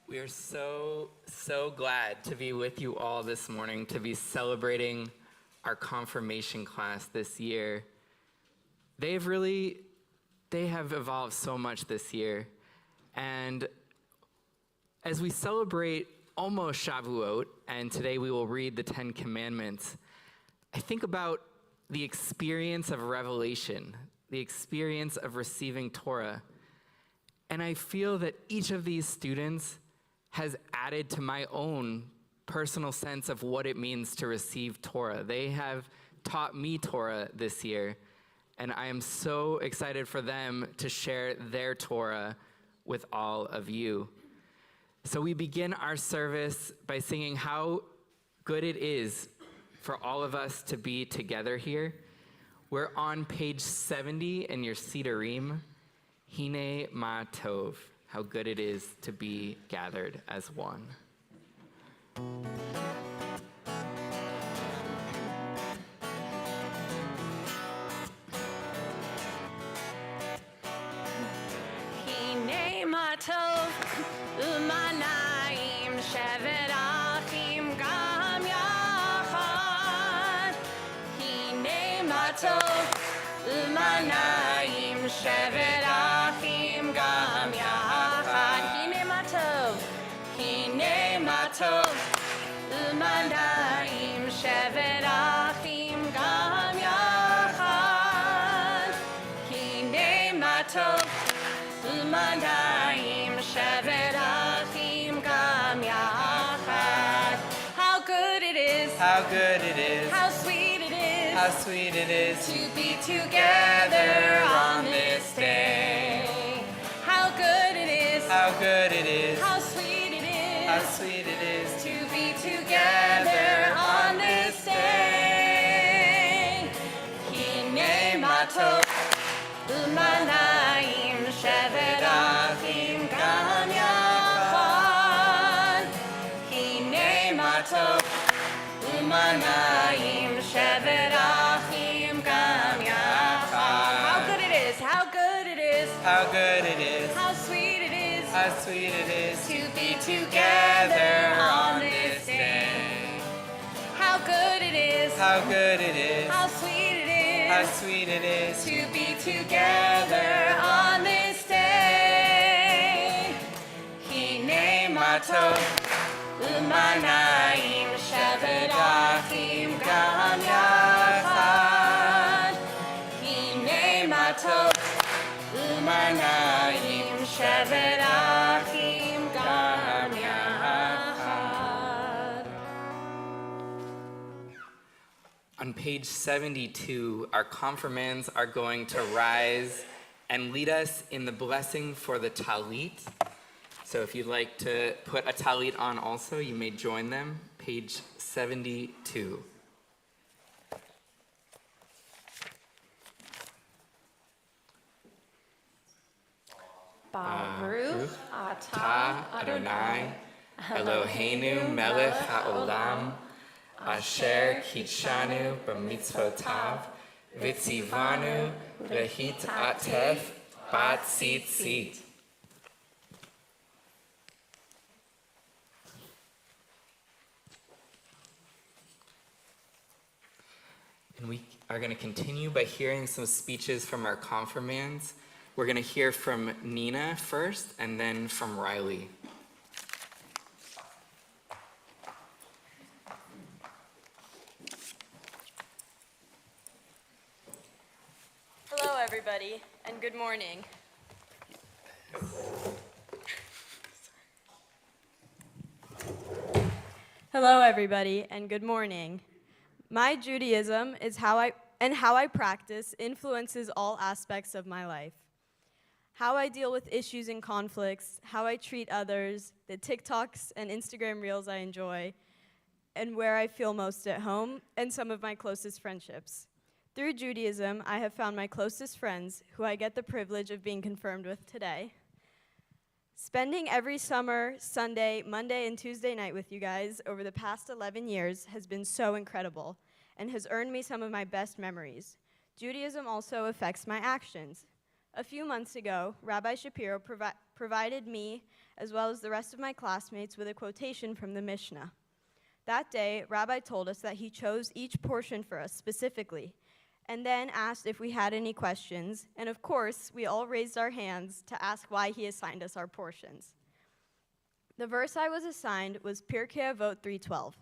We are so glad to be with you all this morning, to be celebrating our confirmation class this year. They have evolved so much this year. And as we celebrate almost Shavuot, and today we will read the 10 Commandments, I think about the experience of revelation, the experience of receiving Torah. And I feel that each of these students has added to my own personal sense of what it means to receive Torah. They have taught me Torah this year, and I am so excited for them to share their Torah with all of you. So we begin our service by singing how good it is for all of us to be together here. We're on page 70 in your Sidurim, Hine Ma Tov. How good it is to be gathered as one. Hine ma tov u'manayim shevet achim gam yachad. Hine ma tov u'manayim shevet achim gam yachad. Tov u'manayim shevet achim gam yachad. Hine ma tov u'manayim shevet achim gam yachad. How good it is, how good it is, how sweet it is, how sweet it is to be together on this day. How good it is, how good it is, how sweet it is, how sweet it is to be together on this day. Hine ma tov u'manayim shevet achim gam yachad. Hine ma tov u'manayim shevet achim gam yachad. How good it is, how good it is, how good it is, how sweet it is, how sweet it is to be together on this day. How good it is, how good it is, how sweet it is, how sweet it is to be together on this day. Hine ma tov u'manayim shevet achim gam yachad. Hine ma tov u'manayim shevet achim gam yachad. On page 72, our confirmands are going to rise and lead us in the blessing for the talit. So if you'd like to put a talit on also, you may join them. Page 72. Baruch atah Adonai Eloheinu melech haolam asher kitshanu b'mitzvotav v'tzivanu lehitatef batzitzit. And we are going to continue by hearing some speeches from our confirmands. We're going to hear from Nina first, and then from Riley. Hello, everybody, and good morning. Hello, everybody, and good morning. My Judaism is how I practice influences all aspects of my life. How I deal with issues and conflicts, how I treat others, the TikToks and Instagram reels I enjoy, and where I feel most at home, and some of my closest friendships. Through Judaism, I have found my closest friends, who I get the privilege of being confirmed with today. Spending every summer, Sunday, Monday, and Tuesday night with you guys over the past 11 years has been so incredible and has earned me some of my best memories. Judaism also affects my actions. A few months ago, Rabbi Shapiro provided me, as well as the rest of my classmates, with a quotation from the Mishnah. That day, Rabbi told us that he chose each portion for us specifically, and then asked if we had any questions, and of course, we all raised our hands to ask why he assigned us our portions. The verse I was assigned was Pirkei Avot 3:12.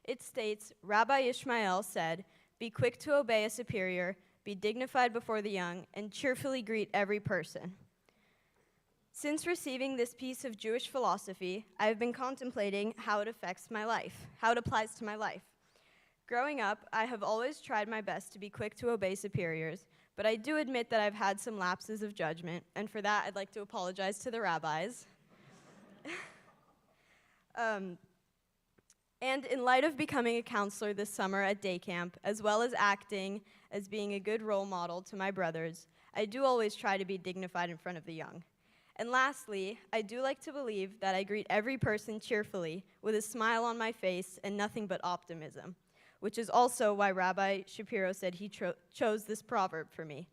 It states, Rabbi Ishmael said, "Be quick to obey a superior, be dignified before the young, and cheerfully greet every person." Since receiving this piece of Jewish philosophy, I have been contemplating how it affects my life, how it applies to my life. Growing up, I have always tried my best to be quick to obey superiors, but I do admit that I've had some lapses of judgment, and for that, I'd like to apologize to the rabbis. And in light of becoming a counselor this summer at day camp, as well as acting as being a good role model to my brothers, I do always try to be dignified in front of the young. And lastly, I do like to believe that I greet every person cheerfully with a smile on my face and nothing but optimism, which is also why Rabbi Shapiro said he chose this proverb for me.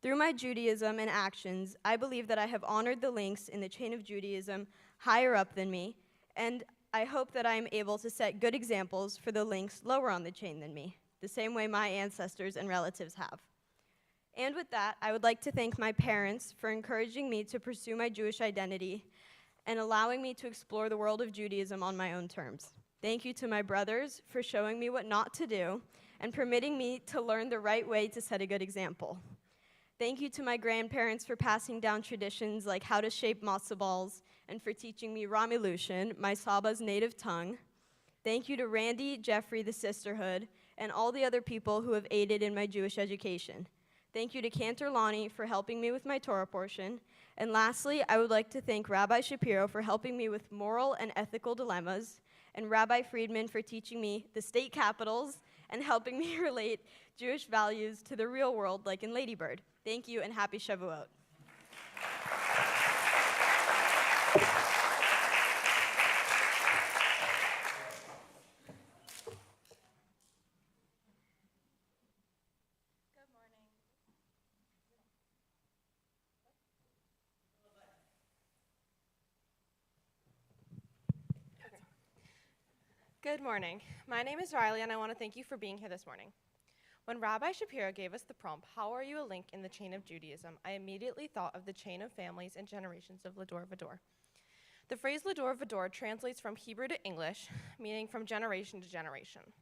Through my Judaism and actions, I believe that I have honored the links in the chain of Judaism higher up than me, and I hope that I am able to set good examples for the links lower on the chain than me, the same way my ancestors and relatives have. And with that, I would like to thank my parents for encouraging me to pursue my Jewish identity and allowing me to explore the world of Judaism on my own terms. Thank you to my brothers for showing me what not to do and permitting me to learn the right way to set a good example. Thank you to my grandparents for passing down traditions like how to shape matzo balls and for teaching me Ramilushan, my Saba's native tongue. Thank you to Randy, Jeffrey, the sisterhood, and all the other people who have aided in my Jewish education. Thank you to Cantor Lonnie for helping me with my Torah portion. And lastly, I would like to thank Rabbi Shapiro for helping me with moral and ethical dilemmas, and Rabbi Friedman for teaching me the state capitals and helping me relate Jewish values to the real world like in Lady Bird. Thank you and happy Shavuot. Good morning. My name is Riley, and I want to thank you for being here this morning. When Rabbi Shapiro gave us the prompt, "How are you a link in the chain of Judaism?" I immediately thought of the chain of families and generations of Lador Vador. The phrase Lador Vador translates from Hebrew to English, meaning from generation to generation.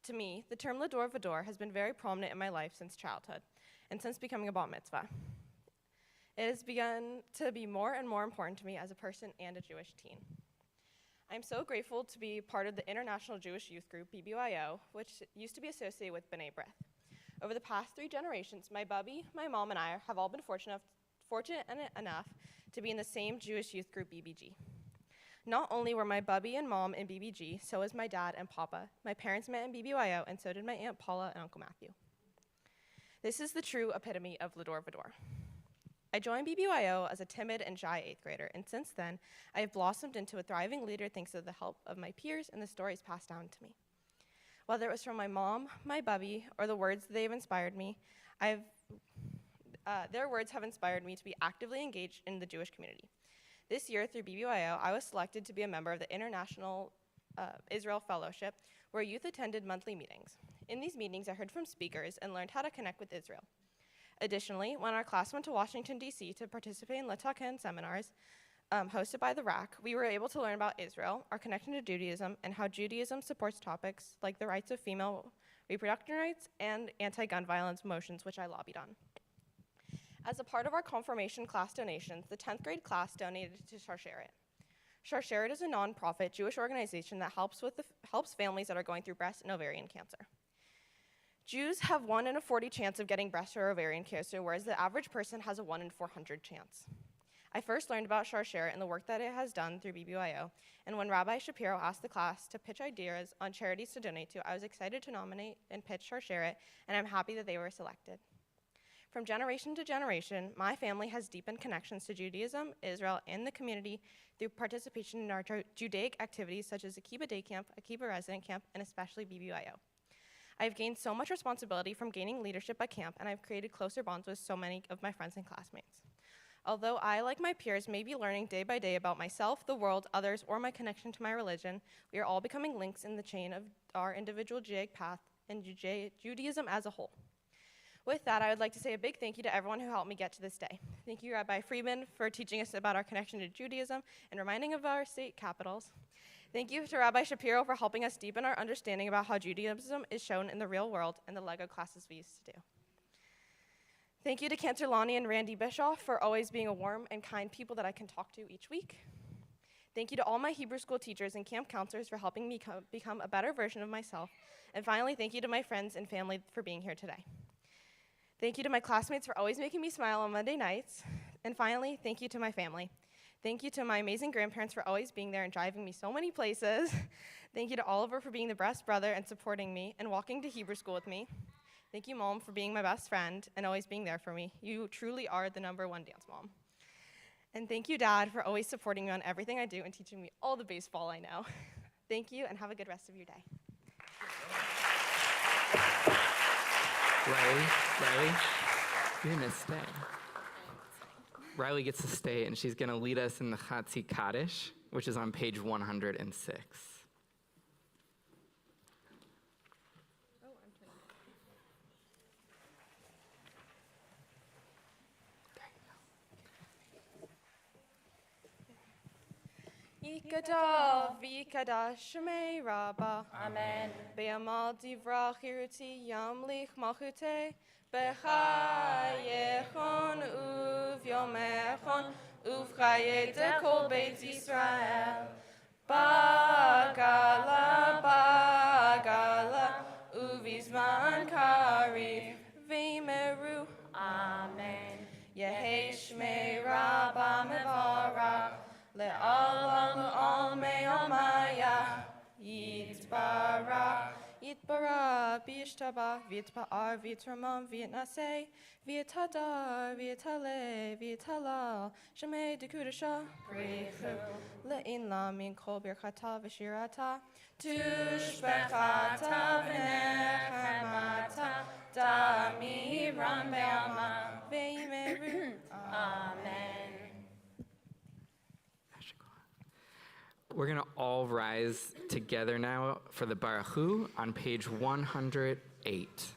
To me, the term Lador Vador has been very prominent in my life since childhood and since becoming a bat mitzvah. It has begun to be more and more important to me as a person and a Jewish teen. I'm so grateful to be part of the International Jewish Youth Group, BBYO, which used to be associated with B'nai B'rith. Over the past 3 generations, my bubby, my mom, and I have all been fortunate enough to be in the same Jewish youth group, BBG. Not only were my bubby and mom in BBG, so was my dad and papa. My parents met in BBYO, and so did my Aunt Paula and Uncle Matthew. This is the true epitome of Lador Vador. I joined BBYO as a timid and shy 8th grader, and since then, I have blossomed into a thriving leader thanks to the help of my peers and the stories passed down to me. Whether it was from my mom, my bubby, or the words that they've inspired me, their words have inspired me to be actively engaged in the Jewish community. This year, through BBYO, I was selected to be a member of the International Israel Fellowship, where youth attended monthly meetings. In these meetings, I heard from speakers and learned how to connect with Israel. Additionally, when our class went to Washington, D.C. to participate in Letaken seminars hosted by the RAC, we were able to learn about Israel, our connection to Judaism, and how Judaism supports topics like the rights of female reproductive rights and anti-gun violence motions, which I lobbied on. As a part of our confirmation class donations, the 10th grade class donated to Sharsheret. Sharsheret is a nonprofit Jewish organization that helps families that are going through breast and ovarian cancer. Jews have 1 in a 40 chance of getting breast or ovarian cancer, whereas the average person has a 1 in 400 chance. I first learned about Sharsheret and the work that it has done through BBYO, and when Rabbi Shapiro asked the class to pitch ideas on charities to donate to, I was excited to nominate and pitch Sharsheret, and I'm happy that they were selected. From generation to generation, my family has deepened connections to Judaism, Israel, and the community through participation in our Judaic activities such as Akiba Day Camp, Akiba Resident Camp, and especially BBYO. I have gained so much responsibility from gaining leadership at camp, and I've created closer bonds with so many of my friends and classmates. Although I, like my peers, may be learning day by day about myself, the world, others, or my connection to my religion, we are all becoming links in the chain of our individual Judaic path and Judaism as a whole. With that, I would like to say a big thank you to everyone who helped me get to this day. Thank you, Rabbi Friedman, for teaching us about our connection to Judaism and reminding of our state capitals. Thank you to Rabbi Shapiro for helping us deepen our understanding about how Judaism is shown in the real world and the Lego classes we used to do. Thank you to Cantor Lonnie and Randy Bischoff for always being a warm and kind people that I can talk to each week. Thank you to all my Hebrew school teachers and camp counselors for helping me become a better version of myself. And finally, thank you to my friends and family for being here today. Thank you to my classmates for always making me smile on Monday nights. And finally, thank you to my family. Thank you to my amazing grandparents for always being there and driving me so many places. Thank you to Oliver for being the best brother and supporting me and walking to Hebrew school with me. Thank you, Mom, for being my best friend and always being there for me. You truly are the #1 dance mom. And thank you, Dad, for always supporting me on everything I do and teaching me all the baseball I know. Thank you, and have a good rest of your day. Riley, you're gonna stay. Riley gets to stay, and she's gonna lead us in the Chatzi Kaddish, which is on page 106. Yikadav, Yikadash, Shemei Rabbah. Amen. Be'amal divra chiruti yamlich malchute. Bechayechon uvyomechon uvchayete kol Beit Yisrael. Bagala, bagala, uvizman kariv v'meru. Amen. Yehei Shmei Rabbah mevarach. Le'alam almei almaya. Yitbarach. Yitbarach, V'yishtabach, V'yitba'ar, V'yitramam, V'yitnaseh, V'yitadar, V'yitaleh, V'yitalal, Shemei Dekudasha, Brechu, Le'in la min kol birchata v'shirata, Tushbechata v'nechemata, Damiram be'alma, Ve'yimeru. Amen. We're going to all rise together now for the Barachu on page 108.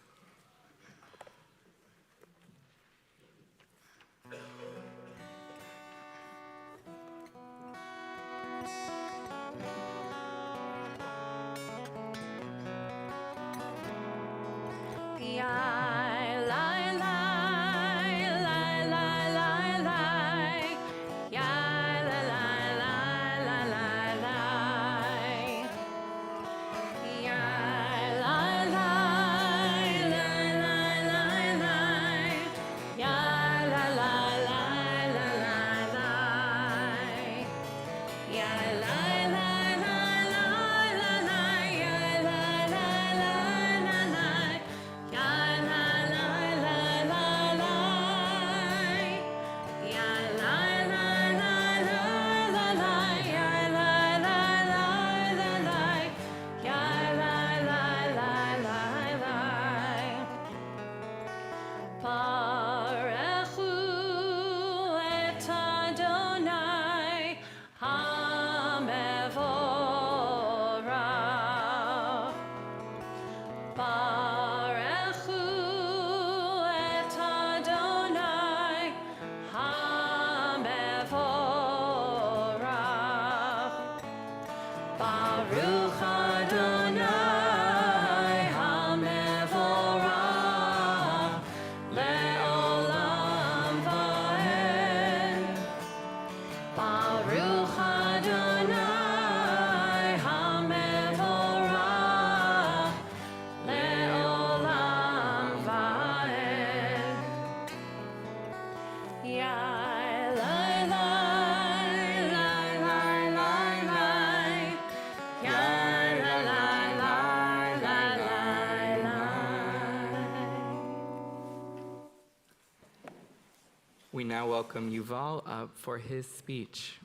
We now welcome Yuval up for his speech.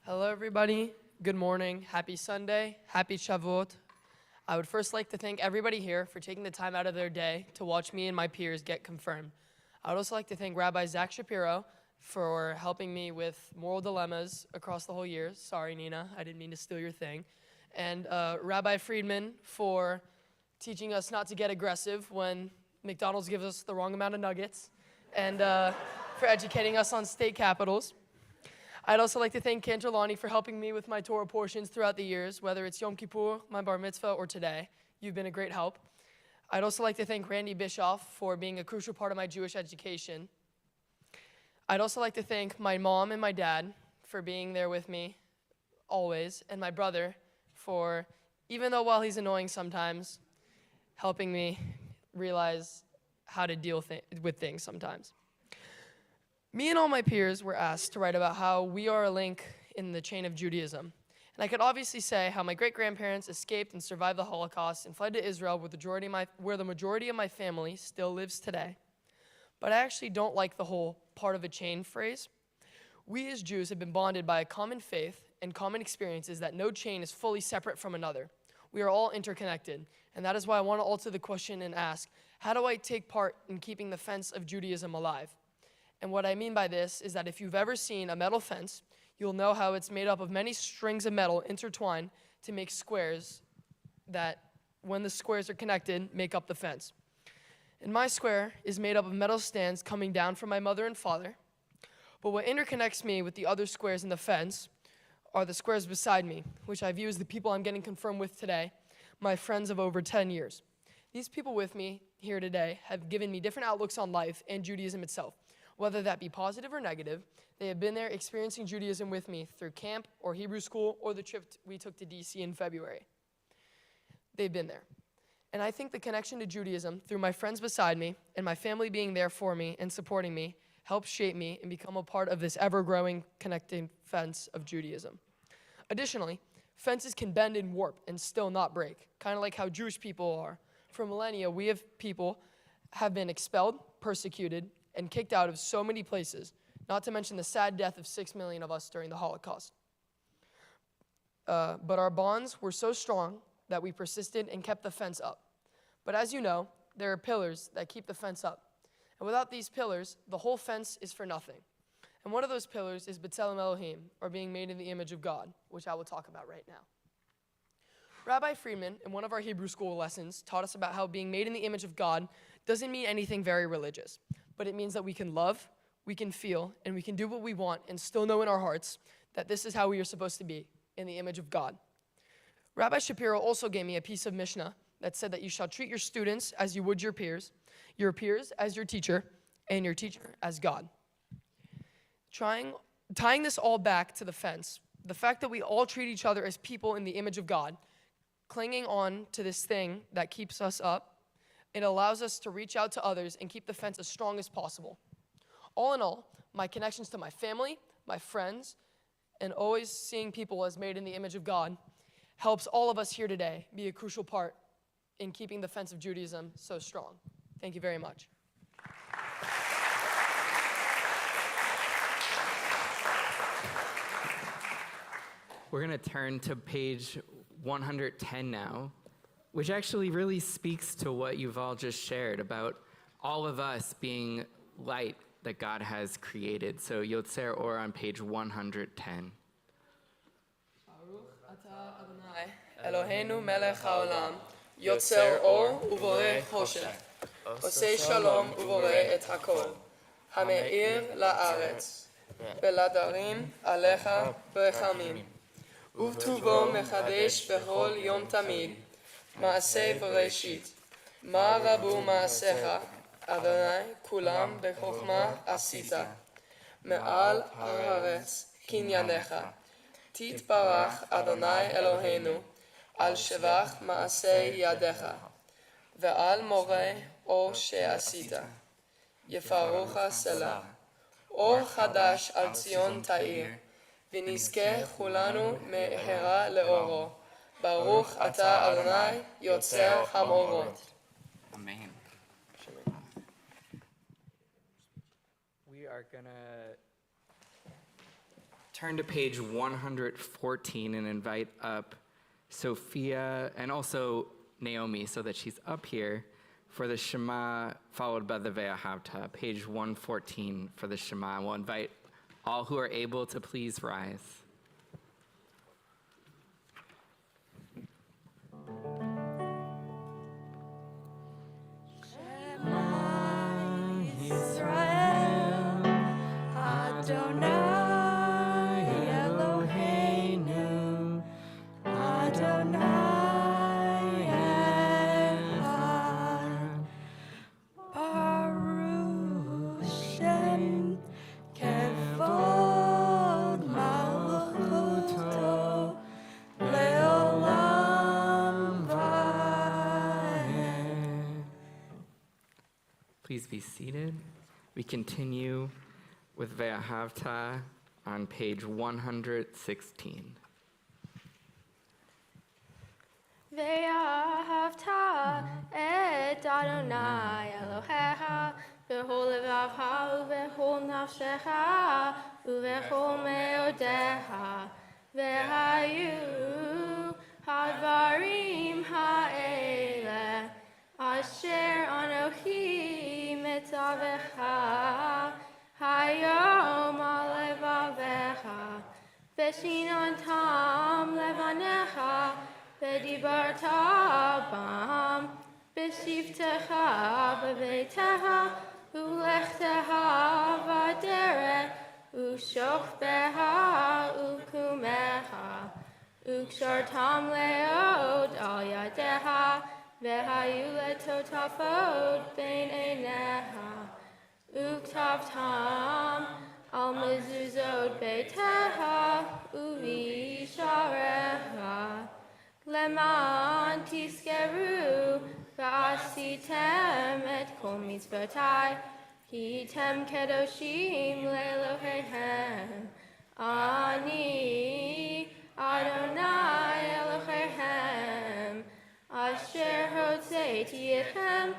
Hello, everybody. Good morning. Happy Sunday. Happy Shavuot. I would first like to thank everybody here for taking the time out of their day to watch me and my peers get confirmed. I would also like to thank Rabbi Zach Shapiro for helping me with moral dilemmas across the whole year. Sorry, Nina, I didn't mean to steal your thing. And Rabbi Friedman for teaching us not to get aggressive when McDonald's gives us the wrong amount of nuggets, and for educating us on state capitals. I'd also like to thank Cantor Lonnie for helping me with my Torah portions throughout the years, whether it's Yom Kippur, my bar mitzvah, or today. You've been a great help. I'd also like to thank Randy Bischoff for being a crucial part of my Jewish education. I'd also like to thank my mom and my dad for being there with me always, and my brother for, even though while he's annoying sometimes, helping me realize how to deal with things sometimes. Me and all my peers were asked to write about how we are a link in the chain of Judaism. And I could obviously say how my great-grandparents escaped and survived the Holocaust and fled to Israel where the majority of my family still lives today. But I actually don't like the whole part of a chain phrase. We as Jews have been bonded by a common faith and common experiences that no chain is fully separate from another. We are all interconnected. And that is why I want to alter the question and ask, how do I take part in keeping the fence of Judaism alive? And what I mean by this is that if you've ever seen a metal fence, you'll know how it's made up of many strings of metal intertwined to make squares that, when the squares are connected, make up the fence. And my square is made up of metal stands coming down from my mother and father. But what interconnects me with the other squares in the fence are the squares beside me, which I view as the people I'm getting confirmed with today, my friends of over 10 years. These people with me here today have given me different outlooks on life and Judaism itself. Whether that be positive or negative, they have been there experiencing Judaism with me through camp or Hebrew school or the trip we took to DC in February. They've been there. And I think the connection to Judaism through my friends beside me and my family being there for me and supporting me helps shape me and become a part of this ever-growing connecting fence of Judaism. Additionally, fences can bend and warp and still not break, kind of like how Jewish people are. For millennia, we have been expelled, persecuted, and kicked out of so many places, not to mention the sad death of 6 million of us during the Holocaust. But our bonds were so strong that we persisted and kept the fence up. But as you know, there are pillars that keep the fence up. And without these pillars, the whole fence is for nothing. And one of those pillars is B'Tselem Elohim, or being made in the image of God, which I will talk about right now. Rabbi Friedman, in one of our Hebrew school lessons, taught us about how being made in the image of God doesn't mean anything very religious, but it means that we can love, we can feel, and we can do what we want and still know in our hearts that this is how we are supposed to be, in the image of God. Rabbi Shapiro also gave me a piece of Mishnah that said that you shall treat your students as you would your peers as your teacher, and your teacher as God. Tying this all back to the fence, the fact that we all treat each other as people in the image of God, clinging on to this thing that keeps us up, it allows us to reach out to others and keep the fence as strong as possible. All in all, my connections to my family, my friends, and always seeing people as made in the image of God helps all of us here today be a crucial part in keeping the fence of Judaism so strong. Thank you very much. We're going to turn to page 110 now, which actually really speaks to what you've all just shared about all of us being light that God has created. So Yotzer Or on page 110. Baruch atah Adonai, Eloheinu melech haolam, yotzer or uboreh choshech, osei shalom uboreh et hakol, hameir la'aretz, veladarim alecha berachamim, uvtuvo mechadesh bechol yom tamid, מעשה בראשית, מה רבו מעשיך, אדוני, כולם בחוכמה עשית, מעל הארץ קנייניך, תתברך אדוני אלוהינו, על שבח מעשי ידיך, ועל מורה אור שעשית, יפרוך סלה, אור חדש על ציון תאיר, ונזכה כולנו מהרה לאורו, Baruch atah Adonai yotzer hamorot. Amen. We are going to turn to page 114 and invite up Sophia and also Naomi so that she's up here for the Shema, followed by the Ve'ahavta. Page 114 for the Shema. We'll invite all who are able to please rise. Israel, Adonai Eloheinu, Adonai Echad, Baruch Shem Kevod Malchuto Leolam Vaed. Please be seated. We continue with Ve'ahavta on page 116. ואהבת את אדוני אלוהיך בכל לבבך ובכל נפשך ובכל מאודיך והיו הדברים האלה אשר אנוכי מצווך היום על לבביך ושיננתם לבניך ודיברת בם בשבתך בביתך ולכתך בדרך ושוכבך וקומך וקשרתם לעוד על ידיך והיו לטוטפות בין עיניך וכתבתם על מזוזות ביתך ובשעריך למען תזכרו ועשיתם את כל מצוותיי כי אתם קדושים לאלוהיכם אני אדוני אלוהיכם אשר הוצאתי אתכם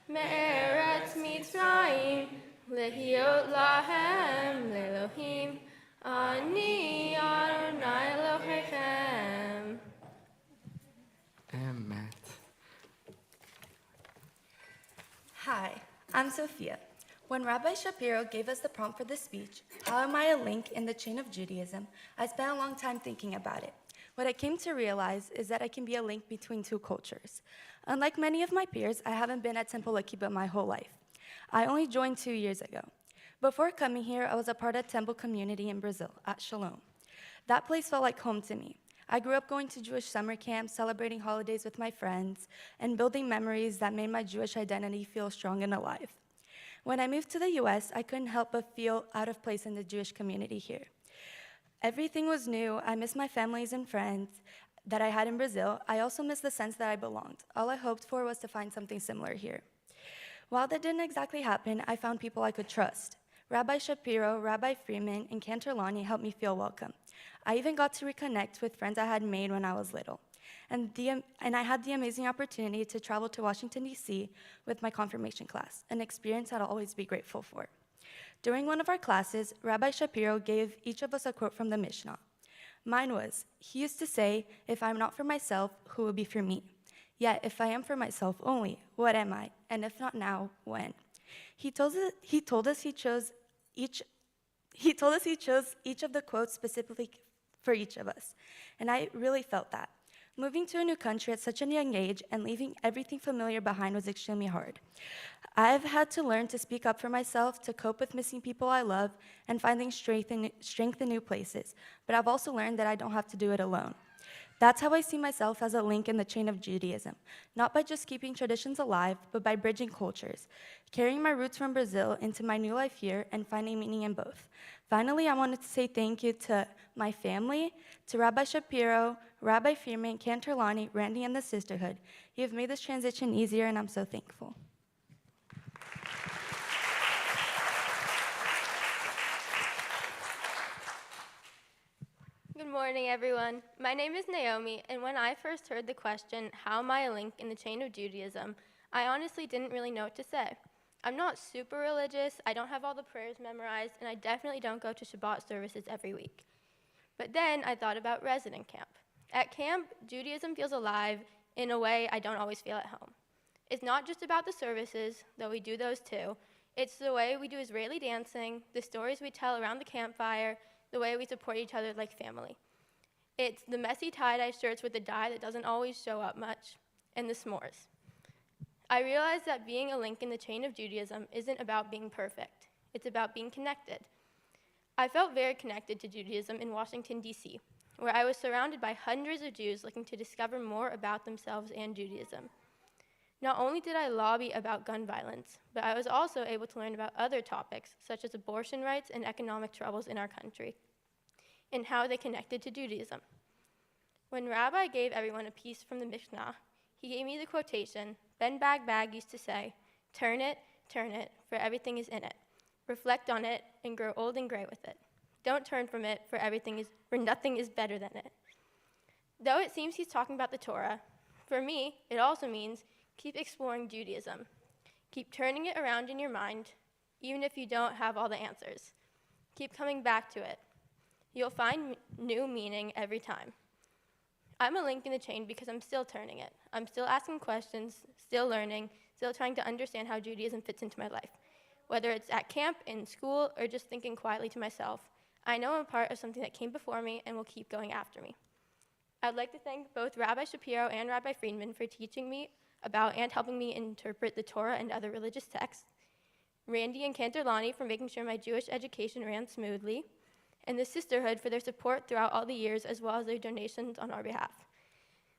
מארץ מצרים להיות להם לאלוהים אני אדוני אלוהיכם. Emet. Hi, I'm Sophia. When Rabbi Shapiro gave us the prompt for this speech, how am I a link in the chain of Judaism, I spent a long time thinking about it. What I came to realize is that I can be a link between two cultures. Unlike many of my peers, I haven't been at Temple Akiba my whole life. I only joined 2 years ago. Before coming here, I was a part of Temple community in Brazil, at Shalom. That place felt like home to me. I grew up going to Jewish summer camps, celebrating holidays with my friends, and building memories that made my Jewish identity feel strong and alive. When I moved to the US, I couldn't help but feel out of place in the Jewish community here. Everything was new. I missed my families and friends that I had in Brazil. I also missed the sense that I belonged. All I hoped for was to find something similar here. While that didn't exactly happen, I found people I could trust. Rabbi Shapiro, Rabbi Freeman, and Cantor Lonnie helped me feel welcome. I even got to reconnect with friends I had made when I was little. And I had the amazing opportunity to travel to Washington, D.C. with my confirmation class, an experience I'll always be grateful for. During one of our classes, Rabbi Shapiro gave each of us a quote from the Mishnah. Mine was, he used to say, if I'm not for myself, who will be for me? Yet, if I am for myself only, what am I? And if not now, when? He told us he chose each of the quotes specifically for each of us, and I really felt that. Moving to a new country at such a young age and leaving everything familiar behind was extremely hard. I've had to learn to speak up for myself, to cope with missing people I love, and finding strength in new places, but I've also learned that I don't have to do it alone. That's how I see myself as a link in the chain of Judaism, not by just keeping traditions alive, but by bridging cultures, carrying my roots from Brazil into my new life here and finding meaning in both. Finally, I wanted to say thank you to my family, to Rabbi Shapiro, Rabbi Freeman, Cantor Lonnie, Randy, and the Sisterhood. You have made this transition easier, and I'm so thankful. Good morning, everyone. My name is Naomi, and when I first heard the question, how am I a link in the chain of Judaism, I honestly didn't really know what to say. I'm not super religious, I don't have all the prayers memorized, and I definitely don't go to Shabbat services every week. But then I thought about resident camp. At camp, Judaism feels alive in a way I don't always feel at home. It's not just about the services, though we do those too. It's the way we do Israeli dancing, the stories we tell around the campfire, the way we support each other like family. It's the messy tie-dye shirts with the dye that doesn't always show up much, and the s'mores. I realized that being a link in the chain of Judaism isn't about being perfect. It's about being connected. I felt very connected to Judaism in Washington, D.C., where I was surrounded by hundreds of Jews looking to discover more about themselves and Judaism. Not only did I lobby about gun violence, but I was also able to learn about other topics, such as abortion rights and economic troubles in our country, and how they connected to Judaism. When Rabbi gave everyone a piece from the Mishnah, he gave me the quotation Ben Bag used to say, turn it, for everything is in it. Reflect on it and grow old and gray with it. Don't turn from it, for nothing is better than it. Though it seems he's talking about the Torah, for me, it also means keep exploring Judaism. Keep turning it around in your mind, even if you don't have all the answers. Keep coming back to it. You'll find new meaning every time. I'm a link in the chain because I'm still turning it. I'm still asking questions, still learning, still trying to understand how Judaism fits into my life. Whether it's at camp, in school, or just thinking quietly to myself, I know I'm part of something that came before me and will keep going after me. I'd like to thank both Rabbi Shapiro and Rabbi Friedman for teaching me about and helping me interpret the Torah and other religious texts, Randy and Cantorlani for making sure my Jewish education ran smoothly, and the Sisterhood for their support throughout all the years, as well as their donations on our behalf.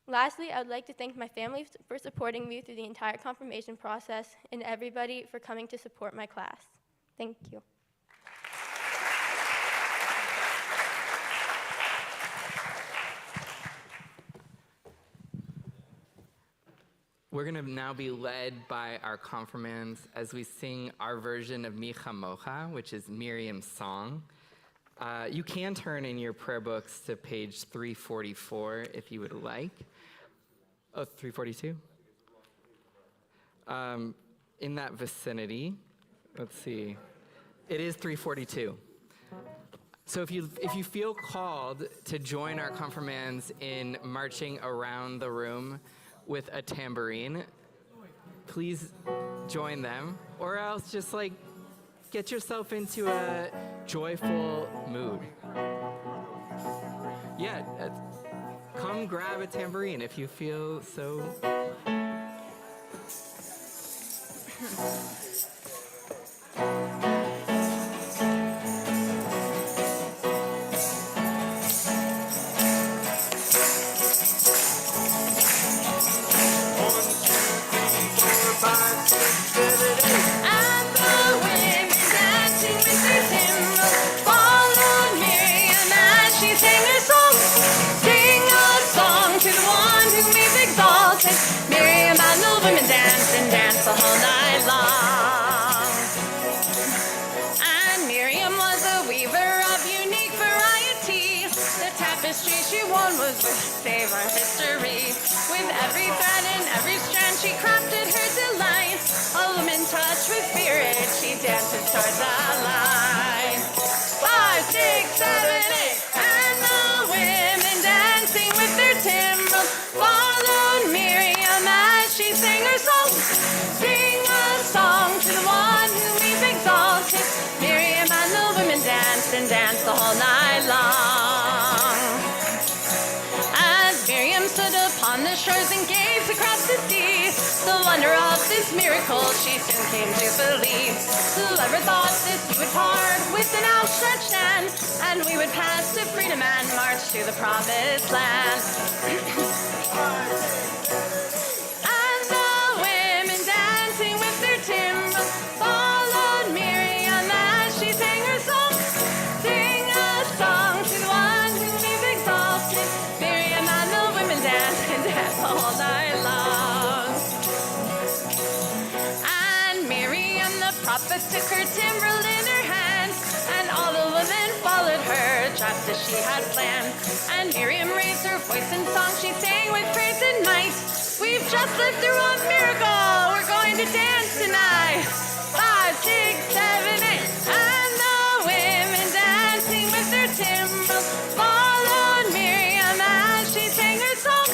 Lastly, I would like to thank my family for supporting me through the entire confirmation process, and everybody for coming to support my class. Thank you. We're going to now be led by our confirmands as we sing our version of Mi Chamocha, which is Miriam's song. You can turn in your prayer books to page 344 if you would like. Oh, 342? In that vicinity. Let's see. It is 342. So if you feel called to join our confirmands in marching around the room with a tambourine, please join them, or else just get yourself into a joyful mood. Yeah, come grab a tambourine if you feel so. Miriam and the women danced and danced the whole night long. And Miriam was a weaver of unique variety. The tapestry she wore was worth save our history. With every thread and every strand she crafted her delight. A woman touched with spirit, she dances towards the light. 5, 6, 7, 8, and the women dancing with their timbrels followed Miriam as she sang her song. Sing a song to the one whom we've exalted. Miriam and the women danced and danced the whole night long. As Miriam stood upon the shores and gazed across the sea, the wonder of this miracle she soon came to believe. Whoever thought this we would part with an outstretched hand, and we would pass to freedom and march to the promised land. And the women dancing with their timbrels followed Miriam as she sang her song. Sing a song to the one whom we've exalted. Miriam and the women danced and danced all night long. And Miriam the prophet took her timbrel in her hand, and all the women followed her, dressed as she had planned. And Miriam raised her voice in song, she sang with praise and might. We've just lived through a miracle, we're going to dance tonight. 5, 6, 7, 8, and the women dancing with their timbrels followed Miriam as she sang her song.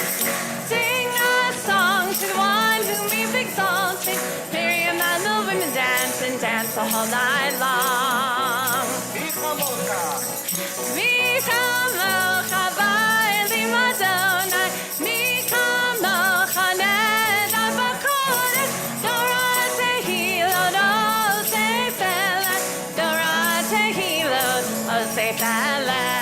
Sing a song to the one whom we've exalted. Miriam and the women dance and dance the whole night long. Mi kamocha va'eli Madonna, mi kamocha neda b'kodesh, Dora tehilo no sefelah, Dora tehilo no sefelah.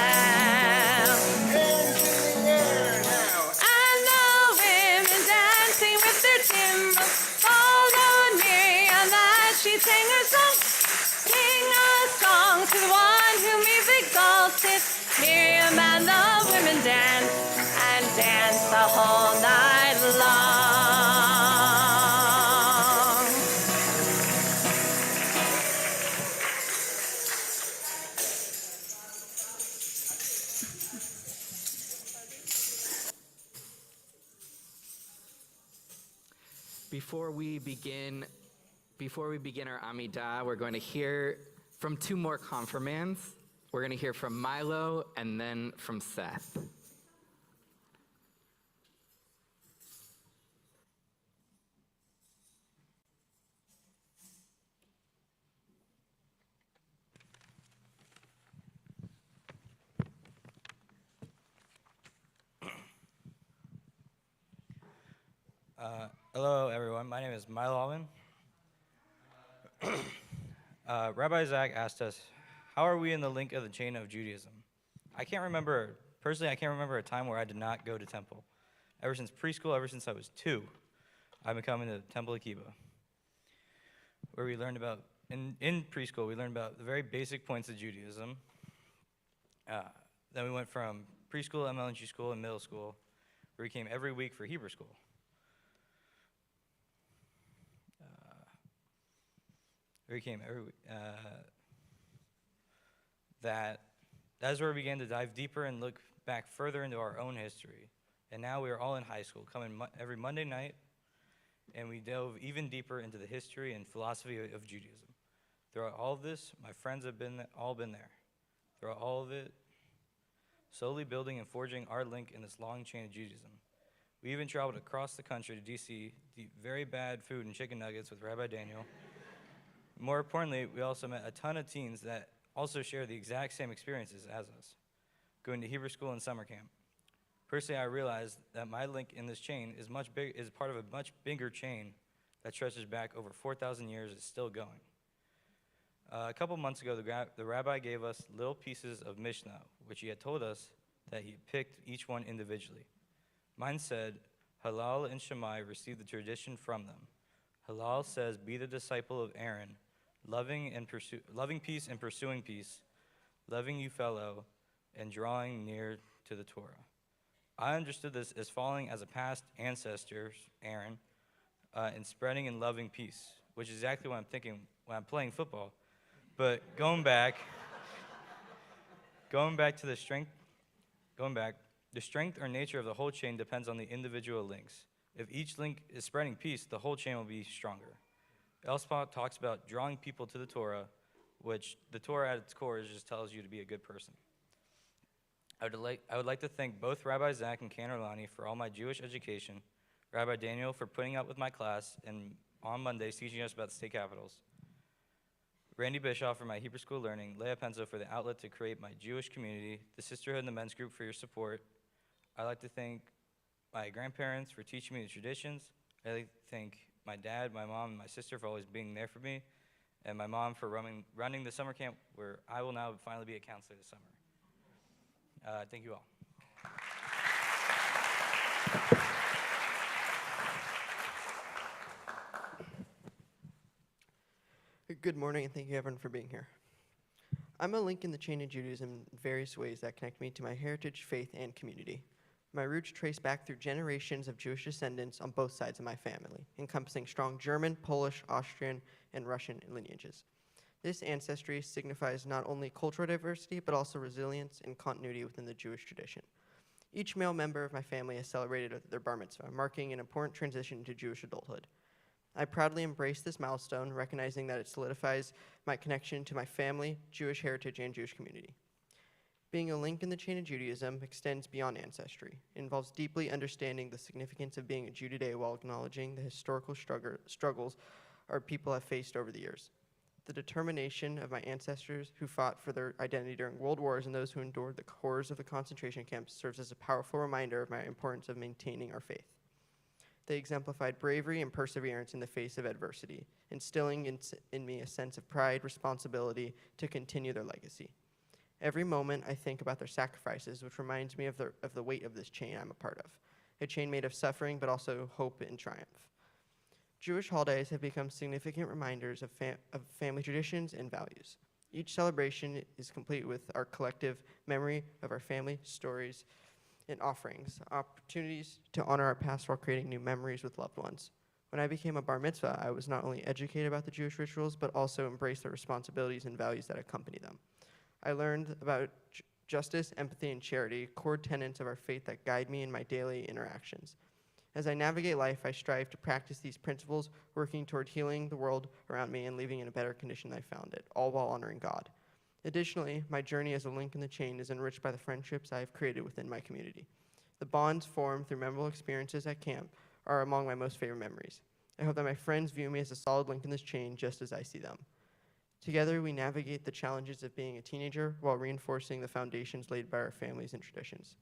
And the women dancing with their timbrels followed Miriam as she sang her song. Sing a song to the one whom we've exalted. Miriam and the women dance and dance the whole night long. Before we begin our Amidah, we're going to hear from two more confirmands. We're going to hear from Milo and then from Seth. Hello, everyone. My name is Milo Alman. Rabbi Zach asked us, how are we in the link of the chain of Judaism? I can't remember a time where I did not go to temple. Ever since preschool, ever since I was 2, I've been coming to Temple Akiba, where we learned about, in preschool, we learned about the very basic points of Judaism. Then we went from preschool, elementary school, and middle school, where we came every week for Hebrew school. We came every week. That is where we began to dive deeper and look back further into our own history. And now we are all in high school, coming every Monday night, and we dove even deeper into the history and philosophy of Judaism. Throughout all of this, my friends have all been there. Throughout all of it, slowly building and forging our link in this long chain of Judaism. We even traveled across the country to D.C. to eat very bad food and chicken nuggets with Rabbi Daniel. More importantly, we also met a ton of teens that also share the exact same experiences as us, going to Hebrew school and summer camp. Personally, I realized that my link in this chain is part of a much bigger chain that stretches back over 4,000 years and is still going. A couple months ago, the rabbi gave us little pieces of Mishnah, which he had told us that he picked each one individually. Mine said, Halal and Shammai received the tradition from them. Halal says, be the disciple of Aaron, loving peace and pursuing peace, loving you fellow, and drawing near to the Torah. I understood this as following as a past ancestor, Aaron, and spreading and loving peace, which is exactly what I'm thinking when I'm playing football. But going back to the strength or nature of the whole chain depends on the individual links. If each link is spreading peace, the whole chain will be stronger. Elspot talks about drawing people to the Torah, which the Torah at its core just tells you to be a good person. I would like to thank both Rabbi Zach and Kanerlani for all my Jewish education, Rabbi Daniel for putting up with my class, and on Mondays teaching us about the state capitals, Randy Bischoff for my Hebrew school learning, Leah Penzo for the outlet to create my Jewish community, the sisterhood and the men's group for your support. I'd like to thank my grandparents for teaching me the traditions. I'd like to thank my dad, my mom, and my sister for always being there for me, and my mom for running the summer camp where I will now finally be a counselor this summer. Thank you all. Good morning, and thank you everyone for being here. I'm a link in the chain of Judaism in various ways that connect me to my heritage, faith, and community. My roots trace back through generations of Jewish descendants on both sides of my family, encompassing strong German, Polish, Austrian, and Russian lineages. This ancestry signifies not only cultural diversity, but also resilience and continuity within the Jewish tradition. Each male member of my family has celebrated their bar mitzvah, marking an important transition into Jewish adulthood. I proudly embrace this milestone, recognizing that it solidifies my connection to my family, Jewish heritage, and Jewish community. Being a link in the chain of Judaism extends beyond ancestry. It involves deeply understanding the significance of being a Jew today while acknowledging the historical struggles our people have faced over the years. The determination of my ancestors who fought for their identity during world wars and those who endured the horrors of the concentration camps serves as a powerful reminder of my importance of maintaining our faith. They exemplified bravery and perseverance in the face of adversity, instilling in me a sense of pride, responsibility to continue their legacy. Every moment I think about their sacrifices, which reminds me of the weight of this chain I'm a part of, a chain made of suffering but also hope and triumph. Jewish holidays have become significant reminders of family traditions and values. Each celebration is complete with our collective memory of our family, stories, and offerings, opportunities to honor our past while creating new memories with loved ones. When I became a bar mitzvah, I was not only educated about the Jewish rituals, but also embraced the responsibilities and values that accompany them. I learned about justice, empathy, and charity, core tenets of our faith that guide me in my daily interactions. As I navigate life, I strive to practice these principles, working toward healing the world around me and leaving in a better condition than I found it, all while honoring God. Additionally, my journey as a link in the chain is enriched by the friendships I have created within my community. The bonds formed through memorable experiences at camp are among my most favorite memories. I hope that my friends view me as a solid link in this chain just as I see them. Together, we navigate the challenges of being a teenager while reinforcing the foundations laid by our families and traditions.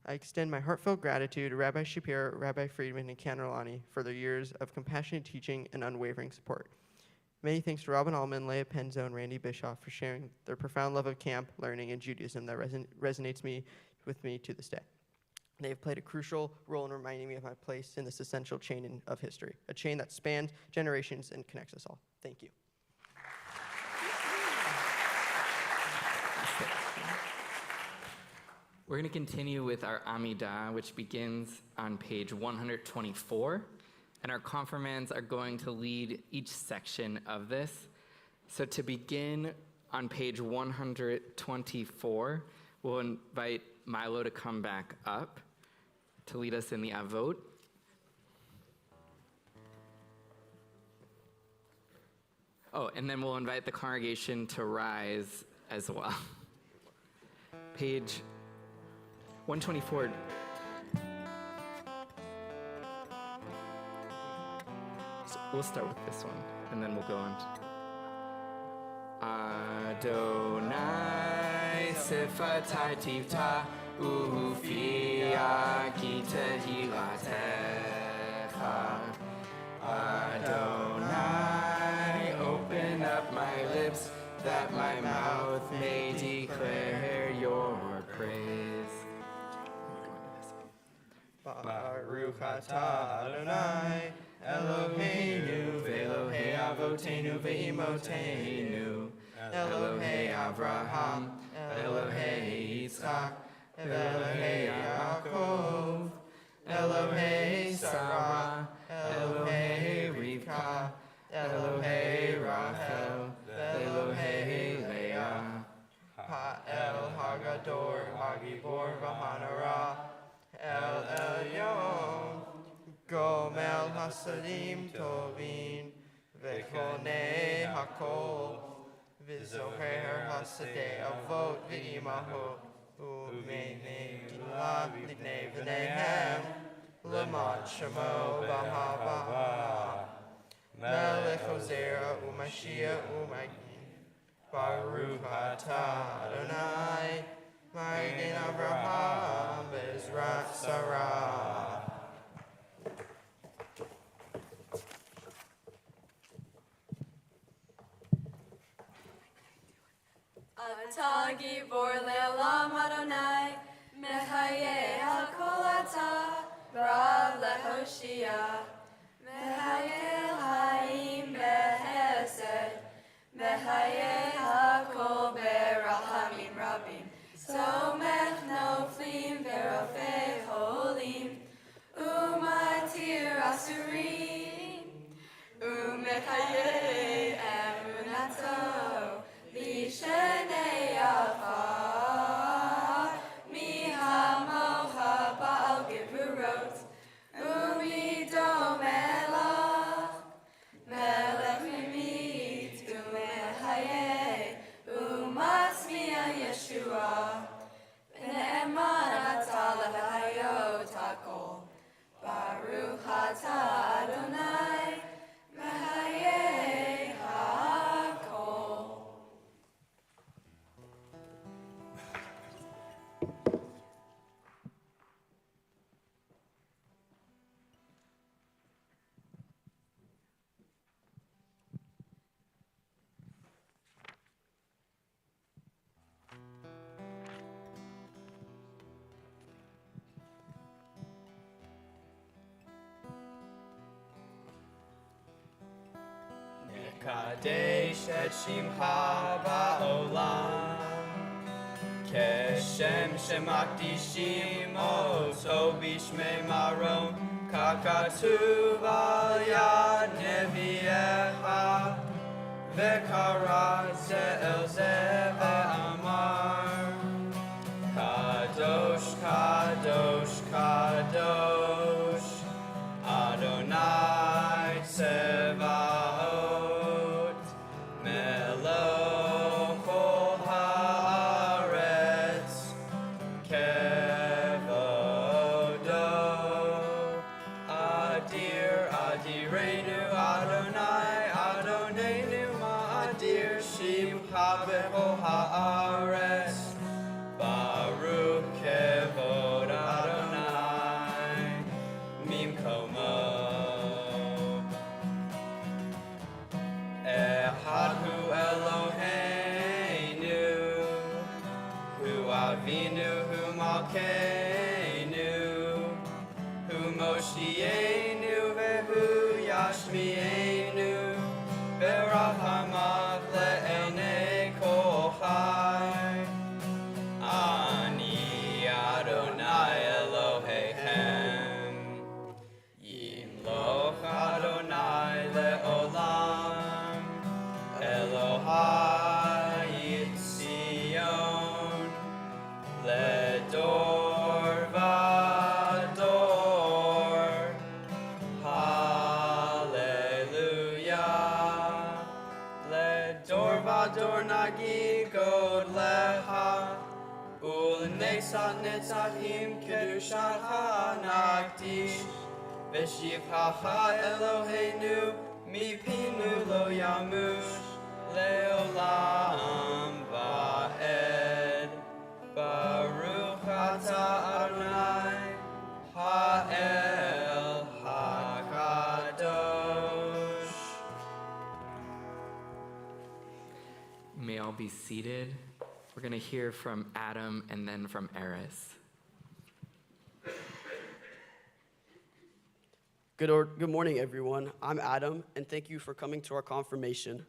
I extend my heartfelt gratitude to Rabbi Shapiro, Rabbi Friedman, and Canarlani for their years of compassionate teaching and unwavering support. Many thanks to Robin Allman, Leah Penzo, and Randy Bischoff for sharing their profound love of camp, learning, and Judaism that resonates with me to this day. They have played a crucial role in reminding me of my place in this essential chain of history, a chain that spans generations and connects us all. Thank you. We're going to continue with our Amidah, which begins on page 124. And our confirmands are going to lead each section of this. So to begin on page 124, we'll invite Milo to come back up to lead us in the Avot. Oh, and then we'll invite the congregation to rise as well. Page 124. So we'll start with this one, and then we'll go on. Adonai sifatai tivta ufia ki tehilatecha. Adonai, open up my lips that my mouth may declare your praise. Baruch atah Adonai, Eloheinu ve'Elohei avoteinu ve'imotenu, Elohei Avraham, Elohei Yitzchak, Elohei Yaakov, Elohei Sarah, Elohei Rivka, Elohei Rachel, Elohei Leah, Ha'el Hagador, Hagibor V'Hanara, El Elyon, Gomel Hasadim Tovin, Vekonei Hakol, Vizoher Hasadei Avot V'imaho, U'meinei Gila L'nei V'neihem, L'man Shemo B'Hava, Melech Hosea U'Mashiach U'Magin, Baruch atah Adonai, Magen Avraham Bezrat Sarah. Atah Gibor Le'olam Adonai, Mechayeh HaKol Atah, Rav LeHoshia, Mechayeh Haim Behesed, Mechayeh HaKol Berachamim Rabim, Somech Noflim Verofei Holim, Umatir Asurim, Umechayeh Emunato. מקדש את שמך בעולם, כשם שמקדישים אותו בשמי מרום, כך כתוב על יד נביאך, וקרא זה אל זה ואמר, קדוש, קדוש, קדוש, אדוני צבאות, מלוך כל הארץ, כבודו. אדיר, אדירנו, אדוני, אדוננו, מה אדיר שמך בכל הארץ. ברוך כבוד אדוני ממקומו. אחד הוא אלוהינו, הוא אבינו, הוא מלכנו, הוא מושיענו והוא ישמיענו, ברחמיו לעיני כל חי. אני אדוני אלוהיכם, ימלוך אדוני לעולם, אלוהי ציון, לדור ודור. הללויה. לדור ודור נגיד גודלך, ולנצח נצחים קדושתך נקדיש, ושבחך אלוהינו מפינו לא ימוש, לעולם ועד. ברוך אתה אדוני האל הקדוש. You may all be seated. We're going to hear from Adam and then from Eris. Good morning, everyone. I'm Adam, and thank you for coming to our confirmation.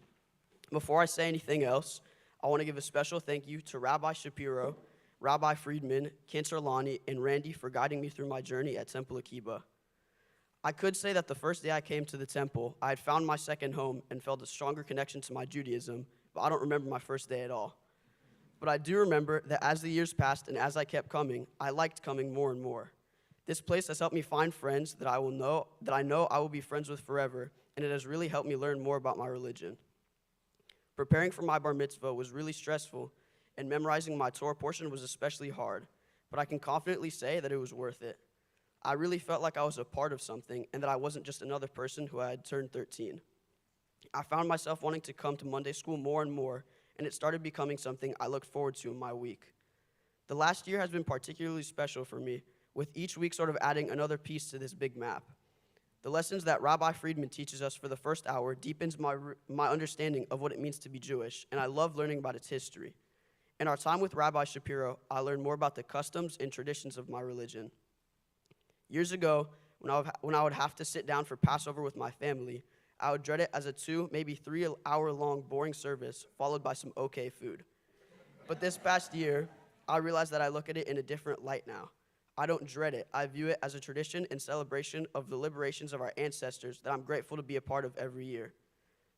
Before I say anything else, I want to give a special thank you to Rabbi Shapiro, Rabbi Friedman, Cantor Lonnie, and Randy for guiding me through my journey at Temple Akiba. I could say that the first day I came to the temple, I had found my second home and felt a stronger connection to my Judaism, but I don't remember my first day at all. But I do remember that as the years passed and as I kept coming, I liked coming more and more. This place has helped me find friends that I know I will be friends with forever, and it has really helped me learn more about my religion. Preparing for my bar mitzvah was really stressful, and memorizing my Torah portion was especially hard, but I can confidently say that it was worth it. I really felt like I was a part of something and that I wasn't just another person who had turned 13. I found myself wanting to come to Monday school more and more, and it started becoming something I looked forward to in my week. The last year has been particularly special for me, with each week sort of adding another piece to this big map. The lessons that Rabbi Friedman teaches us for the first hour deepens my understanding of what it means to be Jewish, and I love learning about its history. In our time with Rabbi Shapiro, I learned more about the customs and traditions of my religion. Years ago, when I would have to sit down for Passover with my family, I would dread it as a 2, maybe 3 hour long boring service followed by some okay food. But this past year, I realized that I look at it in a different light now. I don't dread it. I view it as a tradition and celebration of the liberations of our ancestors that I'm grateful to be a part of every year.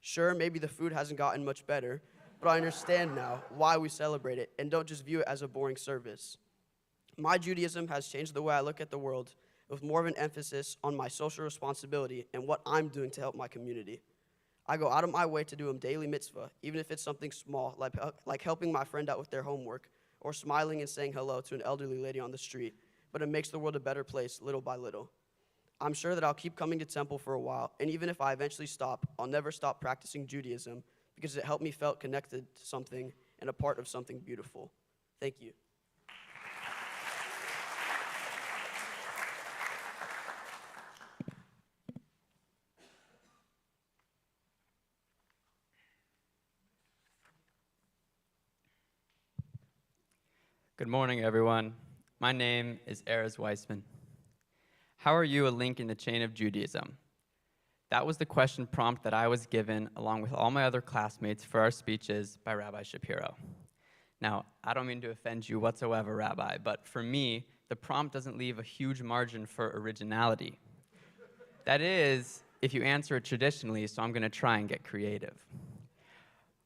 Sure, maybe the food hasn't gotten much better, but I understand now why we celebrate it and don't just view it as a boring service. My Judaism has changed the way I look at the world, with more of an emphasis on my social responsibility and what I'm doing to help my community. I go out of my way to do a daily mitzvah, even if it's something small, like helping my friend out with their homework, or smiling and saying hello to an elderly lady on the street, but it makes the world a better place little by little. I'm sure that I'll keep coming to temple for a while, and even if I eventually stop, I'll never stop practicing Judaism because it helped me feel connected to something and a part of something beautiful. Thank you. Good morning, everyone. My name is Eris Weissman. How are you a link in the chain of Judaism? That was the question prompt that I was given along with all my other classmates for our speeches by Rabbi Shapiro. Now, I don't mean to offend you whatsoever, Rabbi, but for me, the prompt doesn't leave a huge margin for originality. That is, if you answer it traditionally, so I'm going to try and get creative.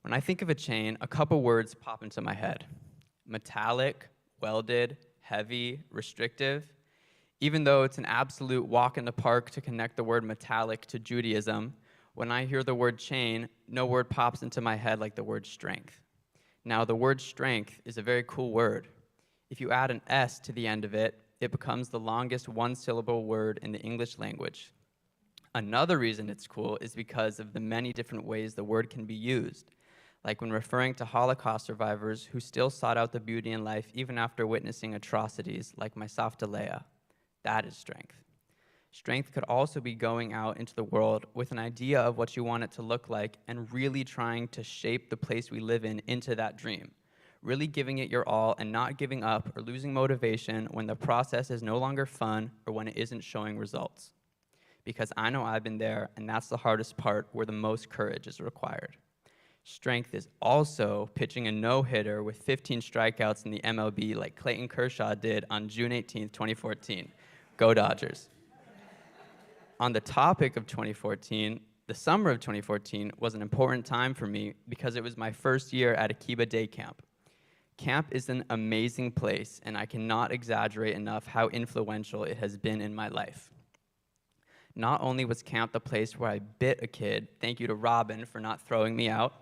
When I think of a chain, a couple words pop into my head. Metallic, welded, heavy, restrictive. Even though it's an absolute walk in the park to connect the word metallic to Judaism, when I hear the word chain, no word pops into my head like the word strength. Now, the word strength is a very cool word. If you add an S to the end of it, it becomes the longest one-syllable word in the English language. Another reason it's cool is because of the many different ways the word can be used, like when referring to Holocaust survivors who still sought out the beauty in life even after witnessing atrocities, like my Savta Leah. That is strength. Strength could also be going out into the world with an idea of what you want it to look like and really trying to shape the place we live in into that dream. Really giving it your all and not giving up or losing motivation when the process is no longer fun or when it isn't showing results. Because I know I've been there, and that's the hardest part where the most courage is required. Strength is also pitching a no-hitter with 15 strikeouts in the MLB like Clayton Kershaw did on June 18th, 2014. Go Dodgers. On the topic of 2014, the summer of 2014 was an important time for me because it was my first year at Akiba Day Camp. Camp is an amazing place, and I cannot exaggerate enough how influential it has been in my life. Not only was camp the place where I bit a kid, thank you to Robin for not throwing me out,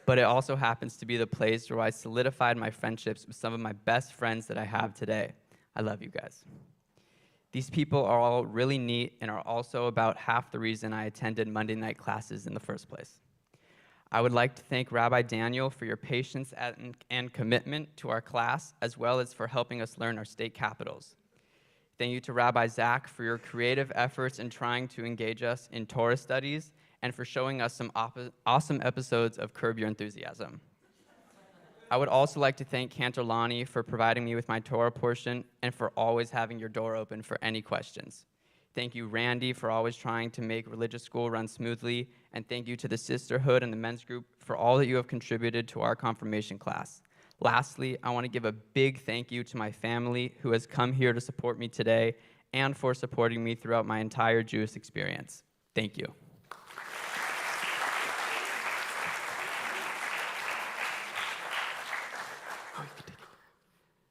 but it also happens to be the place where I solidified my friendships with some of my best friends that I have today. I love you guys. These people are all really neat and are also about half the reason I attended Monday night classes in the first place. I would like to thank Rabbi Daniel for your patience and commitment to our class, as well as for helping us learn our state capitals. Thank you to Rabbi Zach for your creative efforts in trying to engage us in Torah studies and for showing us some awesome episodes of Curb Your Enthusiasm. I would also like to thank Cantor Lonnie for providing me with my Torah portion and for always having your door open for any questions. Thank you, Randy, for always trying to make religious school run smoothly, and thank you to the sisterhood and the men's group for all that you have contributed to our confirmation class. Lastly, I want to give a big thank you to my family who has come here to support me today and for supporting me throughout my entire Jewish experience. Thank you.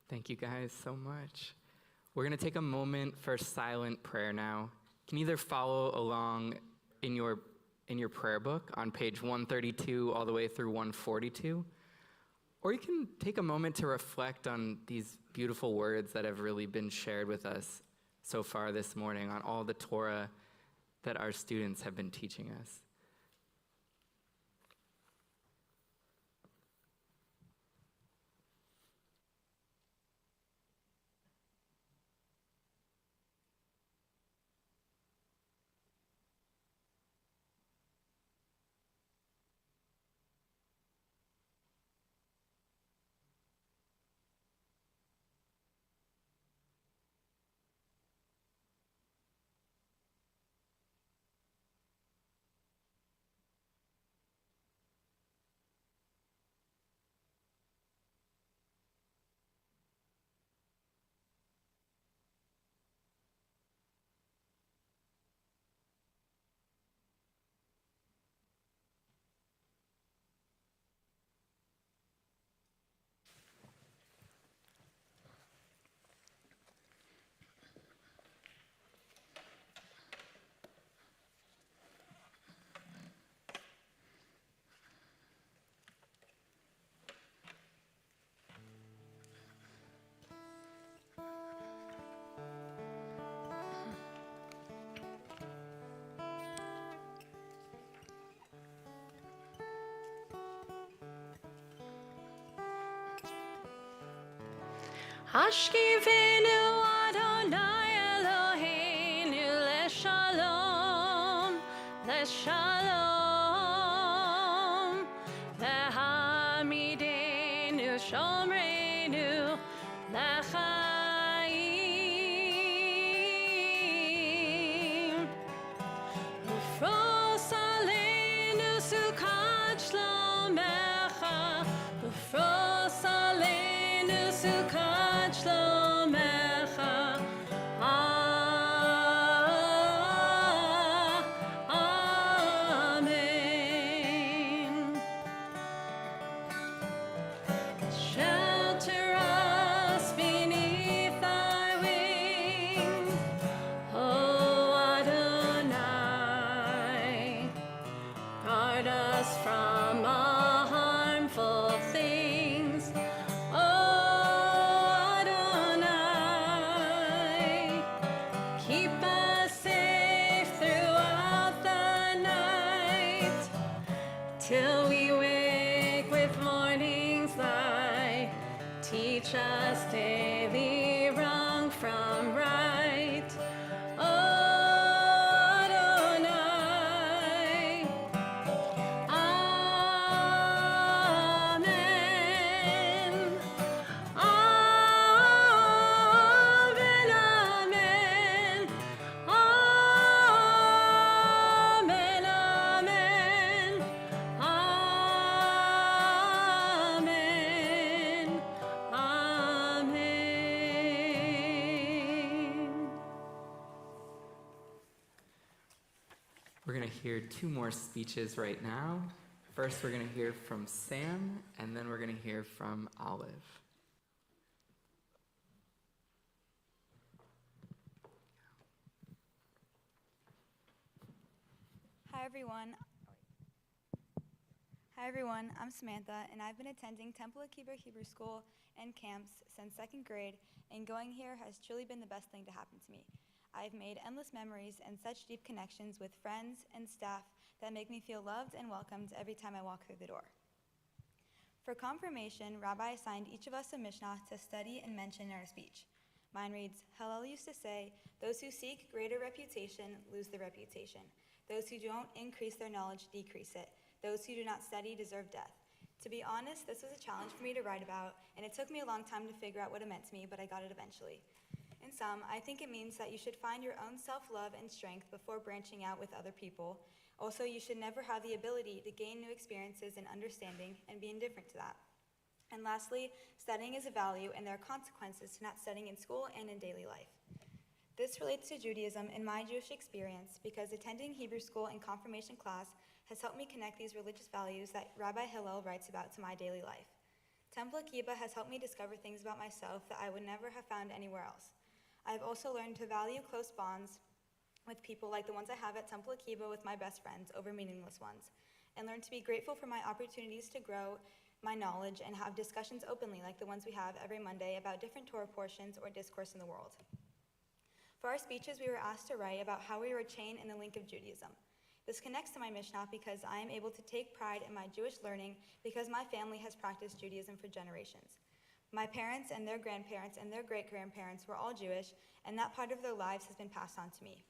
Thank you guys so much. We're going to take a moment for silent prayer now. You can either follow along in your prayer book on page 132 all the way through 142, or you can take a moment to reflect on these beautiful words that have really been shared with us so far this morning, on all the Torah that our students have been teaching us. Hashkivenu Adonai Eloheinu leshalom, leshalom, lehamidenu shomreinu lechaim. We're going to hear two more speeches right now. First, we're going to hear from Sam, and then we're going to hear from Olive. Hi everyone, I'm Samantha, and I've been attending Temple Akiba Hebrew School and camps since 2nd grade, and going here has truly been the best thing to happen to me. I've made endless memories and such deep connections with friends and staff that make me feel loved and welcomed every time I walk through the door. For confirmation, Rabbi assigned each of us a Mishnah to study and mention in our speech. Mine reads, Hillel used to say, those who seek greater reputation lose their reputation. Those who don't increase their knowledge decrease it. Those who do not study deserve death. To be honest, this was a challenge for me to write about, and it took me a long time to figure out what it meant to me, but I got it eventually. In sum, I think it means that you should find your own self-love and strength before branching out with other people. Also, you should never have the ability to gain new experiences and understanding and be indifferent to that. And lastly, studying is a value, and there are consequences to not studying in school and in daily life. This relates to Judaism in my Jewish experience because attending Hebrew school and confirmation class has helped me connect these religious values that Rabbi Hillel writes about to my daily life. Temple Akiba has helped me discover things about myself that I would never have found anywhere else. I have also learned to value close bonds with people like the ones I have at Temple Akiba with my best friends over meaningless ones, and learned to be grateful for my opportunities to grow my knowledge and have discussions openly like the ones we have every Monday about different Torah portions or discourse in the world. For our speeches, we were asked to write about how we are a chain in the link of Judaism. This connects to my Mishnah because I am able to take pride in my Jewish learning because my family has practiced Judaism for generations. My parents and their grandparents and their great-grandparents were all Jewish, and that part of their lives has been passed on to me.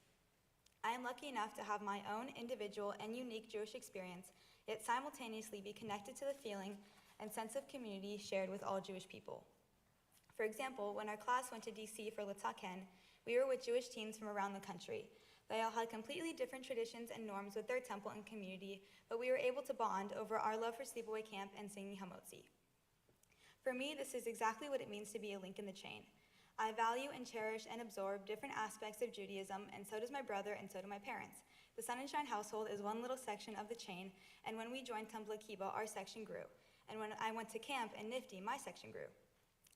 I am lucky enough to have my own individual and unique Jewish experience, yet simultaneously be connected to the feeling and sense of community shared with all Jewish people. For example, when our class went to DC for L'Taken, we were with Jewish teens from around the country. They all had completely different traditions and norms with their temple and community, but we were able to bond over our love for sleepaway camp and singing Hamotzi. For me, this is exactly what it means to be a link in the chain. I value and cherish and absorb different aspects of Judaism, and so does my brother, and so do my parents. The Sun and Shine household is one little section of the chain, and when we joined Temple Akiba, our section grew. And when I went to camp and Nifty, my section grew.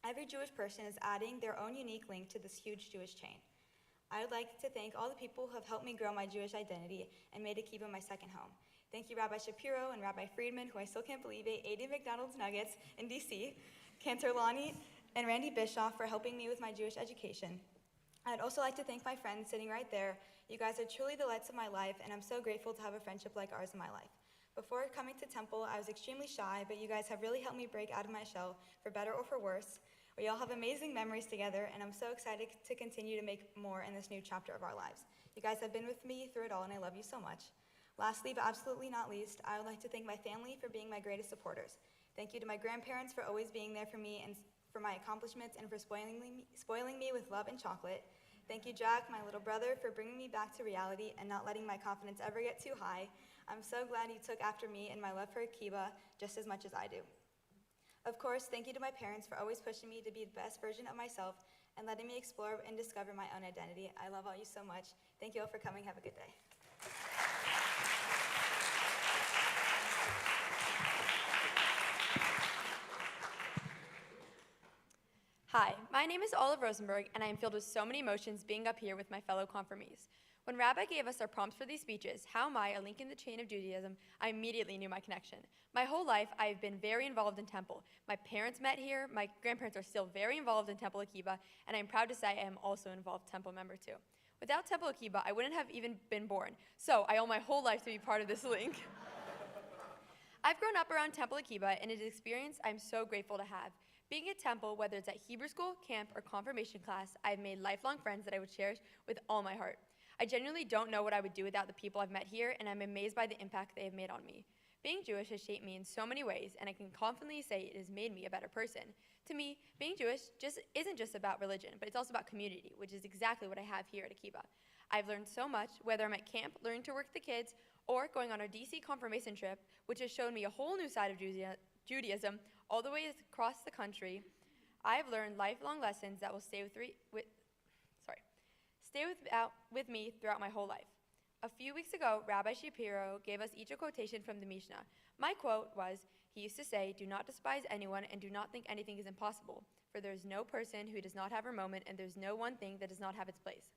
Every Jewish person is adding their own unique link to this huge Jewish chain. I would like to thank all the people who have helped me grow my Jewish identity and made Akiba my second home. Thank you, Rabbi Shapiro and Rabbi Friedman, who I still can't believe ate McDonald's nuggets in DC, Cantor Lonnie, and Randy Bischoff for helping me with my Jewish education. I'd also like to thank my friends sitting right there. You guys are truly the lights of my life, and I'm so grateful to have a friendship like ours in my life. Before coming to Temple, I was extremely shy, but you guys have really helped me break out of my shell, for better or for worse. We all have amazing memories together, and I'm so excited to continue to make more in this new chapter of our lives. You guys have been with me through it all, and I love you so much. Lastly, but absolutely not least, I would like to thank my family for being my greatest supporters. Thank you to my grandparents for always being there for me and for my accomplishments and for spoiling me with love and chocolate. Thank you, Jack, my little brother, for bringing me back to reality and not letting my confidence ever get too high. I'm so glad you took after me and my love for Akiba just as much as I do. Of course, thank you to my parents for always pushing me to be the best version of myself and letting me explore and discover my own identity. I love all you so much. Thank you all for coming. Have a good day. Hi, my name is Olive Rosenberg, and I am filled with so many emotions being up here with my fellow confirmees. When Rabbi gave us our prompts for these speeches, How Am I, a Link in the Chain of Judaism, I immediately knew my connection. My whole life, I have been very involved in Temple. My parents met here, my grandparents are still very involved in Temple Akiba, and I'm proud to say I am also an involved Temple member too. Without Temple Akiba, I wouldn't have even been born, so I owe my whole life to be part of this link. I've grown up around Temple Akiba, and it is an experience I'm so grateful to have. Being at Temple, whether it's at Hebrew school, camp, or confirmation class, I've made lifelong friends that I would cherish with all my heart. I genuinely don't know what I would do without the people I've met here, and I'm amazed by the impact they have made on me. Being Jewish has shaped me in so many ways, and I can confidently say it has made me a better person. To me, being Jewish isn't just about religion, but it's also about community, which is exactly what I have here at Akiba. I've learned so much, whether I'm at camp learning to work with the kids, or going on our DC confirmation trip, which has shown me a whole new side of Judaism all the way across the country. I've learned lifelong lessons that will stay with me throughout my whole life. A few weeks ago, Rabbi Shapiro gave us each a quotation from the Mishnah. My quote was, he used to say, "Do not despise anyone and do not think anything is impossible, for there is no person who does not have her moment and there's no one thing that does not have its place."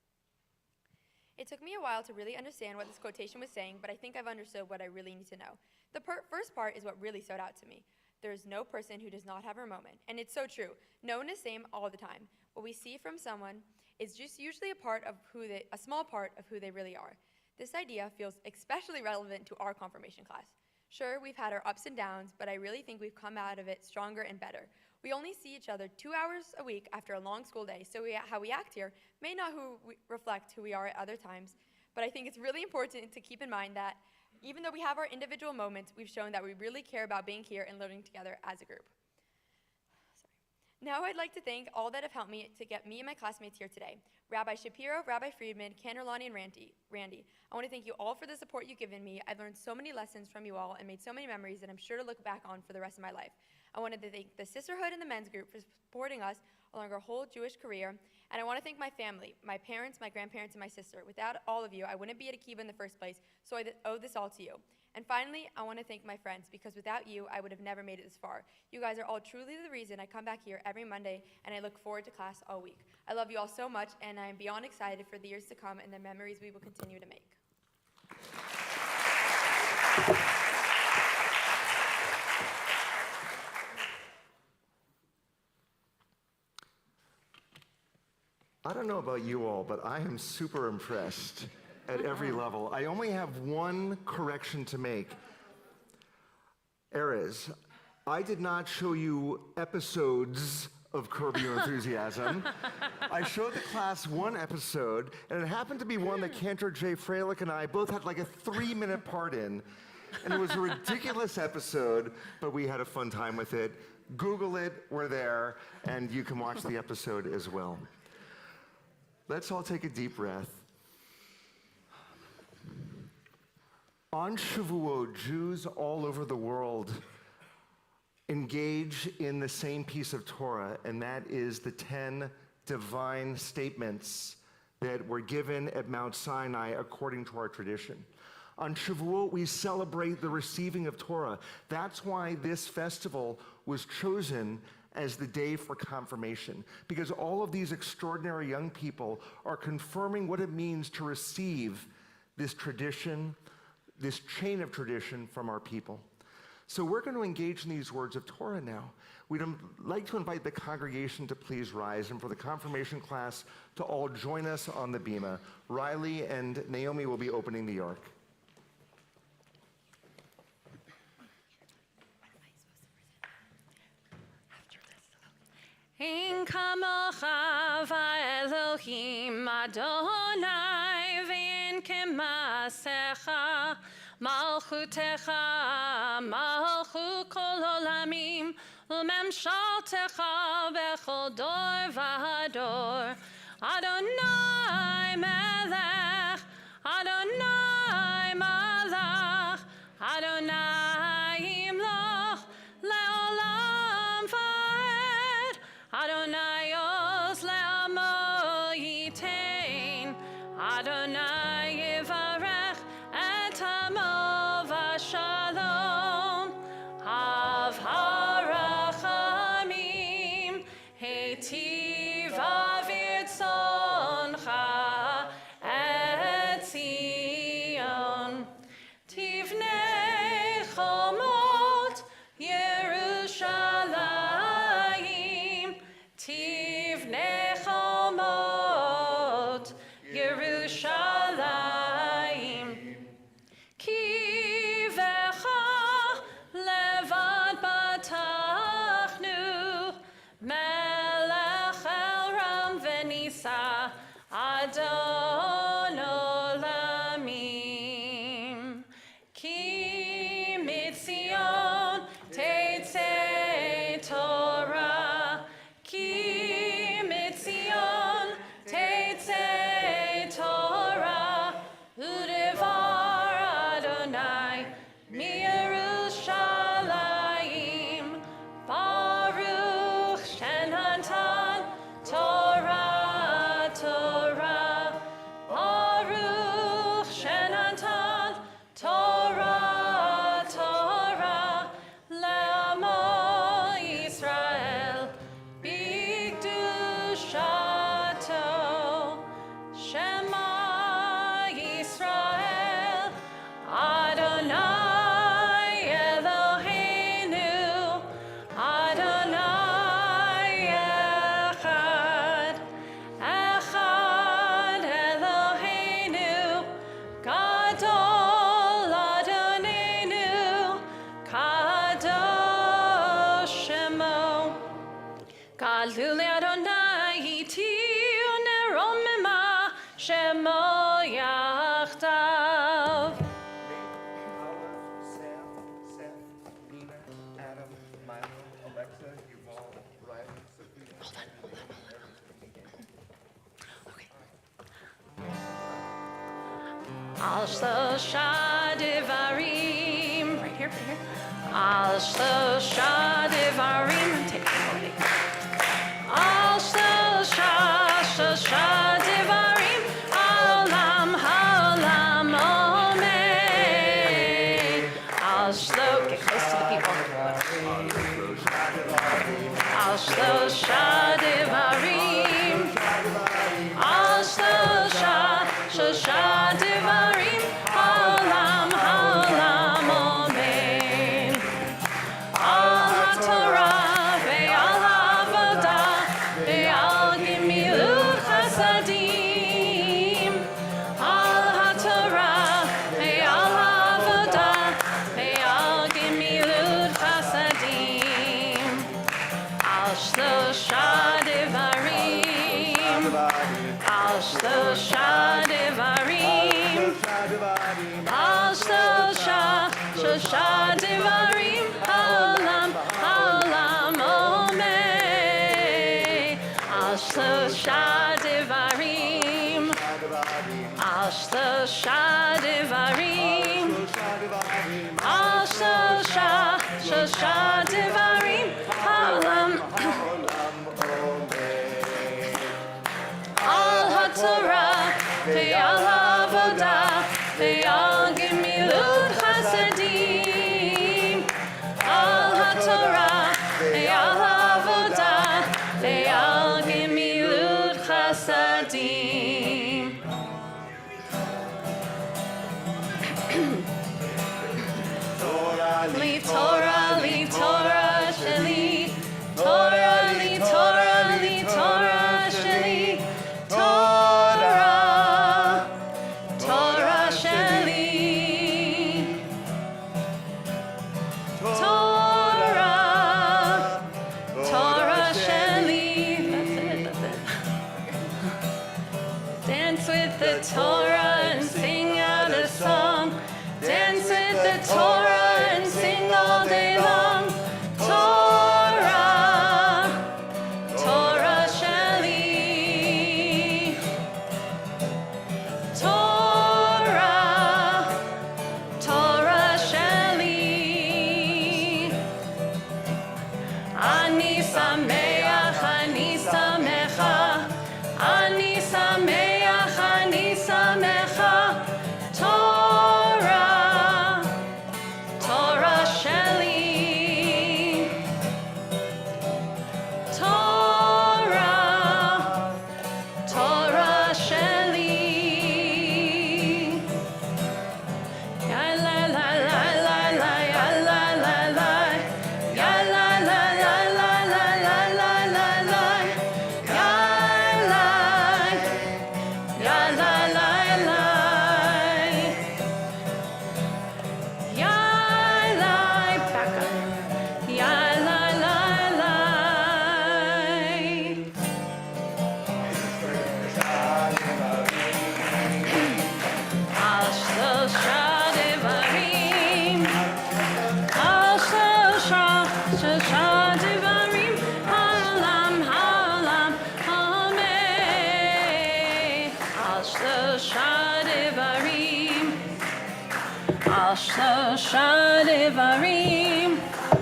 It took me a while to really understand what this quotation was saying, but I think I've understood what I really need to know. The first part is what really stood out to me. There is no person who does not have her moment. And it's so true. No one is the same all the time. What we see from someone is just usually a small part of who they really are. This idea feels especially relevant to our confirmation class. Sure, we've had our ups and downs, but I really think we've come out of it stronger and better. We only see each other 2 hours a week after a long school day, so how we act here may not reflect who we are at other times, but I think it's really important to keep in mind that even though we have our individual moments, we've shown that we really care about being here and learning together as a group. Now I'd like to thank all that have helped me to get me and my classmates here today. Rabbi Shapiro, Rabbi Friedman, Canterlani, and Randy. I want to thank you all for the support you've given me. I've learned so many lessons from you all and made so many memories that I'm sure to look back on for the rest of my life. I wanted to thank the Sisterhood and the Men's Group for supporting us along our whole Jewish career. And I want to thank my family, my parents, my grandparents, and my sister. Without all of you, I wouldn't be at Akiva in the first place, so I owe this all to you. And finally, I want to thank my friends, because without you, I would have never made it this far. You guys are all truly the reason I come back here every Monday, and I look forward to class all week. I love you all so much, and I am beyond excited for the years to come and the memories we will continue to make. I don't know about you all, but I am super impressed at every level. I only have one correction to make. Erez, I did not show you episodes of Curb Your Enthusiasm. I showed the class one episode, and it happened to be one that Cantor J. Freilich and I both had like a 3-minute part in. And it was a ridiculous episode, but we had a fun time with it. Google it, we're there, and you can watch the episode as well. Let's all take a deep breath. On Shavuot, Jews all over the world engage in the same piece of Torah, and that is the 10 divine statements that were given at Mount Sinai according to our tradition. On Shavuot, we celebrate the receiving of Torah. That's why this festival was chosen as the day for confirmation, because all of these extraordinary young people are confirming what it means to receive this tradition, this chain of tradition from our people. So we're going to engage in these words of Torah now. We'd like to invite the congregation to please rise, and for the confirmation class to all join us on the bima. Riley and Naomi will be opening the ark. Ein kamocha va'Elohim Adonai ve'en kemasecha malchutecha malchut kol olamim u'memshaltecha bechol dor v'hador Adonai melech Adonai malach Adonai imloch le'olam va'ed Adonai oz le'amo yitain Adonai yivarech et hamo v'shalom Hav harachamim heitiv avir tzoncha et Zion Tivnei chomot Yerushalayim Tivnei chomot Yerushalayim Ki vecha levad batachnu Melech el ram v'nisa Adon olamim Ki mitzion teitzei Torah Ki mitzion teitzei Torah Udevar Adonai miYerushalayim Baruch shenatan Torah Torah Shemo Yachdav. Sam, Seth, Nina, Adam, Milo, Alexa, Yuval, Riley, Sophia. Al Shlosha Devarim. Right here. Al Shlosha Devarim. Take it away. Al Shlosha Devarim. Haolam, haolam, omeid. Al Shlo. Get close to the people. Al Shlosha Devarim. Al Shlosha Devarim. Haolam, haolam, omeid. Al HaTorah ve'al Avodah ve'al Gemilut Chasadim. Al HaTorah ve'al Avodah ve'al Gemilut Chasadim. Al Shlosha Devarim. Al Shlosha Devarim. Al Shlosha Devarim. Haolam, haolam, omeid. Al Shlosha Devarim. Al Shlosha Devarim. Al Shlosha Devarim. Haolam. Al HaTorah ve'al Avodah ve'al Gemilut Chasadim. Al HaTorah ve'al Avodah ve'al Gemilut Chasadim. Li Torah, li Torah sheli. Torah, li Torah, li Torah sheli. Torah, Torah sheli. Torah, Torah sheli. That's it. Dance with the Torah and sing out a song. Dance with the Torah and sing all day long. Torah, Torah sheli. Torah, Torah sheli. Ani sameach, ani samecha. Ani sameach, ani samecha. Torah, Torah sheli. Torah, Torah sheli. Ya la la la la la, ya la la la. Ya la la la la la la la la la. Ya la, ya la la la. Ya la, back up. Ya la la la. Al Shlosha Devarim. Al Shlosha Devarim. Haolam, haolam, omeid. Al Shlosha Devarim. Al Shlosha Devarim.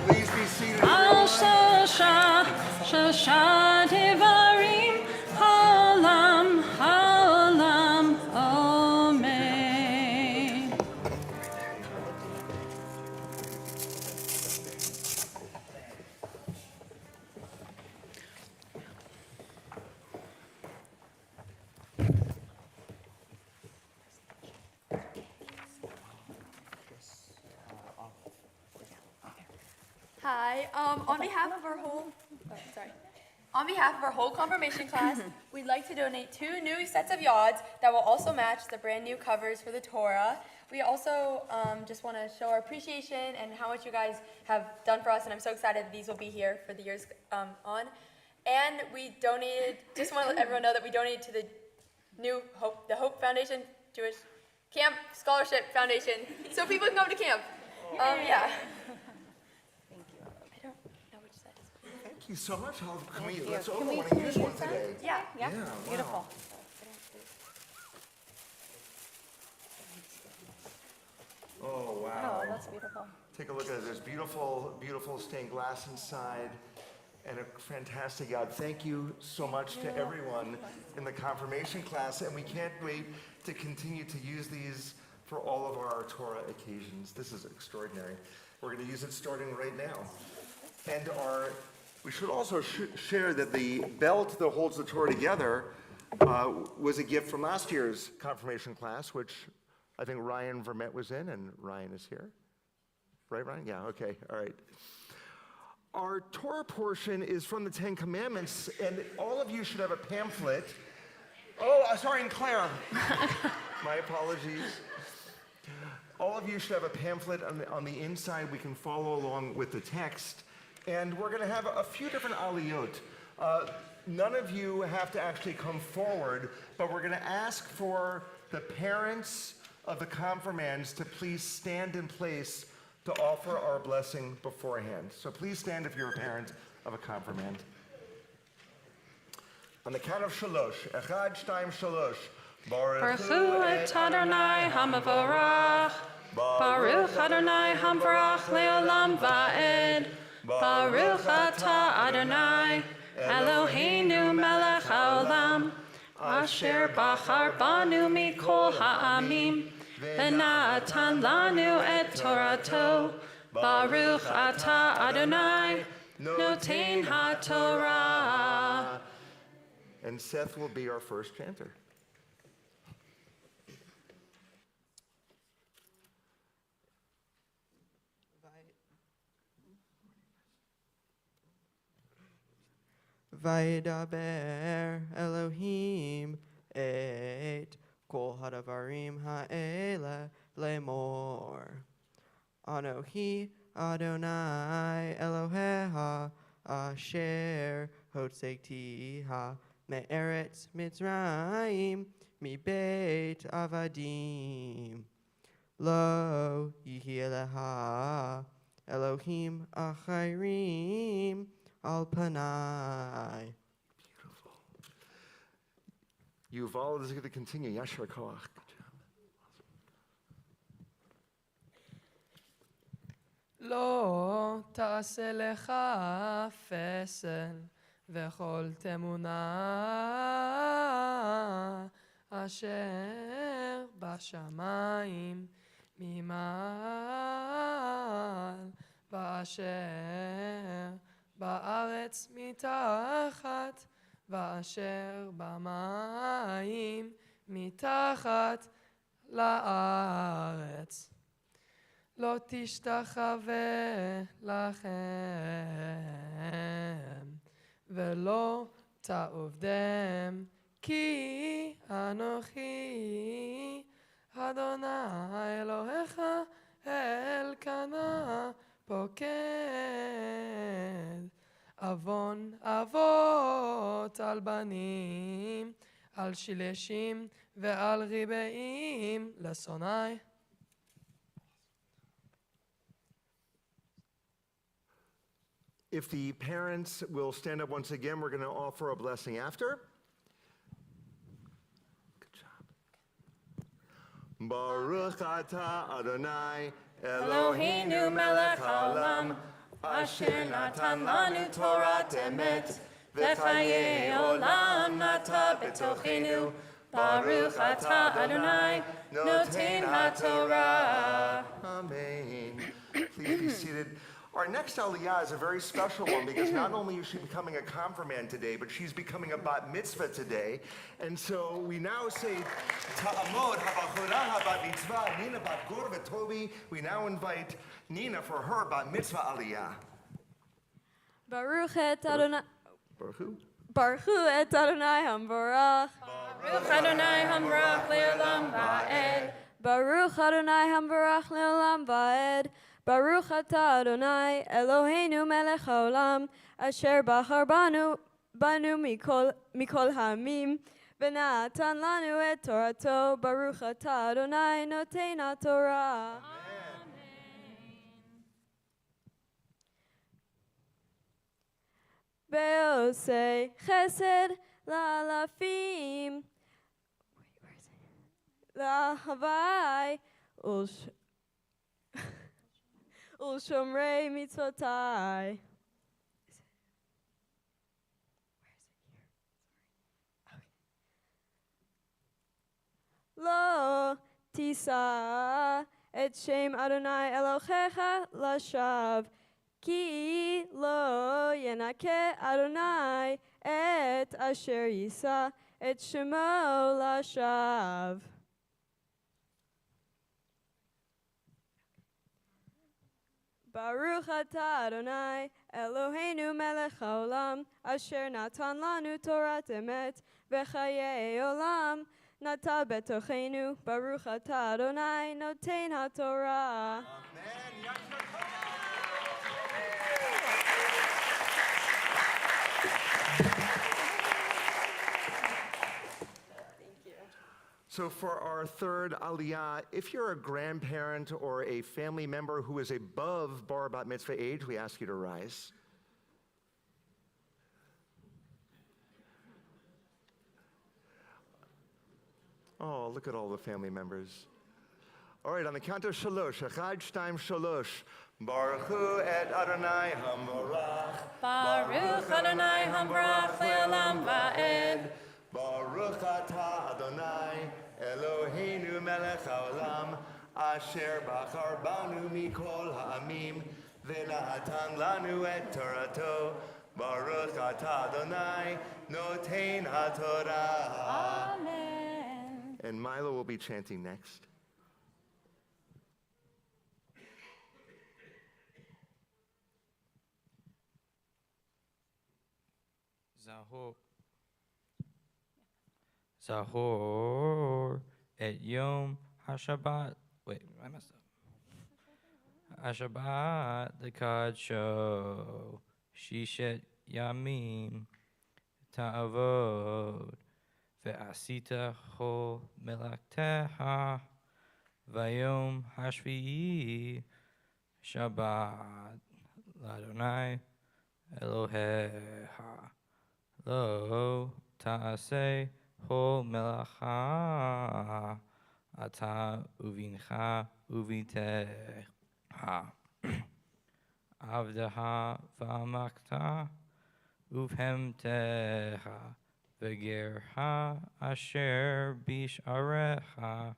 Please be seated. Al Shlosha Devarim. Haolam, haolam, omeid. Hi. On behalf of our whole, On behalf of our whole confirmation class, we'd like to donate 2 new sets of yads that will also match the brand new covers for the Torah. We also just want to show our appreciation and how much you guys have done for us, and I'm so excited these will be here for the years on. And we donated, just want to let everyone know that we donated to the the Hope Foundation Jewish Camp Scholarship Foundation, so people can come to camp. Yeah. Thank you so much. Let's open one and use one today. Yeah. Yeah, beautiful. Oh, wow. Oh, that's beautiful. Take a look at it. There's beautiful, beautiful stained glass inside and a fantastic yard. Thank you so much to everyone in the confirmation class, and we can't wait to continue to use these for all of our Torah occasions. This is extraordinary. We're going to use it starting right now. And we should also share that the belt that holds the Torah together was a gift from last year's confirmation class, which I think Ryan Vermette was in, and Ryan is here. Right, Ryan? Yeah, okay, all right. Our Torah portion is from the Ten Commandments, and all of you should have a pamphlet. Oh, sorry, and Claire. My apologies. All of you should have a pamphlet on the inside. We can follow along with the text. And we're going to have a few different aliyot. None of you have to actually come forward, but we're going to ask for the parents of the confirmands to please stand in place to offer our blessing beforehand. So please stand if you're a parent of a confirmand. On the count of shalosh, echad, shtaim, shalosh. Baruch hu et Adonai hamavorach. Baruch Adonai hamvarach leolam va'ed. Baruch atah Adonai Eloheinu melech haolam. Asher bachar banu mikol ha'amim. V'natan lanu et Torato. Baruch atah Adonai noten ha'Torah. And Seth will be our first chanter. Vaydaber Elohim et kol hadavarim ha'ele lemor. Anohi Adonai Elohecha asher hotzektiha me'eretz Mitzrayim mi beit avadim. Lo yihi eleha Elohim achayrim al panai. Beautiful. Yuval, this is going to continue. Yashar koach. לא תעשה לך פסל וכל תמונה אשר בשמיים ממעל ואשר בארץ מתחת ואשר במים מתחת לארץ. לא תשתחווה לכם ולא תעובדם כי אנוכי אדוני אלוהיך אלקנה פוקד עוון אבות על בנים על שילשים ועל ריבעים לשונאי. If the parents will stand up once again, we're going to offer a blessing after. Good job. Baruch atah Adonai Eloheinu melech haolam asher natan lanu Torat emet v'chayei olam nata b'tochenu. Baruch atah Adonai noten haTorah. Amen. Please be seated. Our next aliyah is a very special one because not only is she becoming a confirmand today, but she's becoming a bat mitzvah today. And so we now say, Ta'amod habachura habat mitzvah, Nina bat gur v'tobi. We now invite Nina for her bat mitzvah aliyah. Baruch et Adonai. Baruch hu. Baruch hu et Adonai hamvarach. Baruch Adonai hamvarach leolam va'ed. Baruch Adonai hamvarach leolam va'ed. Baruch atah Adonai Eloheinu melech haolam asher bachar banu mikol ha'amim ונתן לנו את תורתו, ברוך אתה אדוני נותן התורה. בעושי חסד לאלפים, להווי ולשומרי מצוותי. לא תישא את שם אדוני אלוהיך לשווא, כי לא ינקה אדוני את אשר יישא את שמו לשווא. ברוך אתה אדוני אלוהינו מלך העולם, אשר נתן לנו תורת אמת וחיי עולם. נטע בתוכנו, ברוך אתה אדוני נותן התורה. So for our third aliyah, if you're a grandparent or a family member who is above bar bat mitzvah age, we ask you to rise. Oh, look at all the family members. All right, on the count of shalosh, echad, shtaim, shalosh. Baruch hu et Adonai hamorach. Baruch Adonai hamorach le'olam va'ed. Baruch atah Adonai Eloheinu melech haolam asher bachar banu mikol ha'amim v'natan lanu et torato. Baruch atah Adonai noten haTorah. Amen. And Milo will be chanting next. Zahor et Yom HaShabbat. Wait, I messed up. HaShabbat L'Kadsho Shishet Yamim Ta'avod Ve'asita Chol Melakteha Vayom HaShvi'i Shabbat L'Adonai Elohecha Lo Ta'aseh Hol melacha ata uvincha uviteha avdeha v'amakta uvhemteha v'gerha asher bisharecha.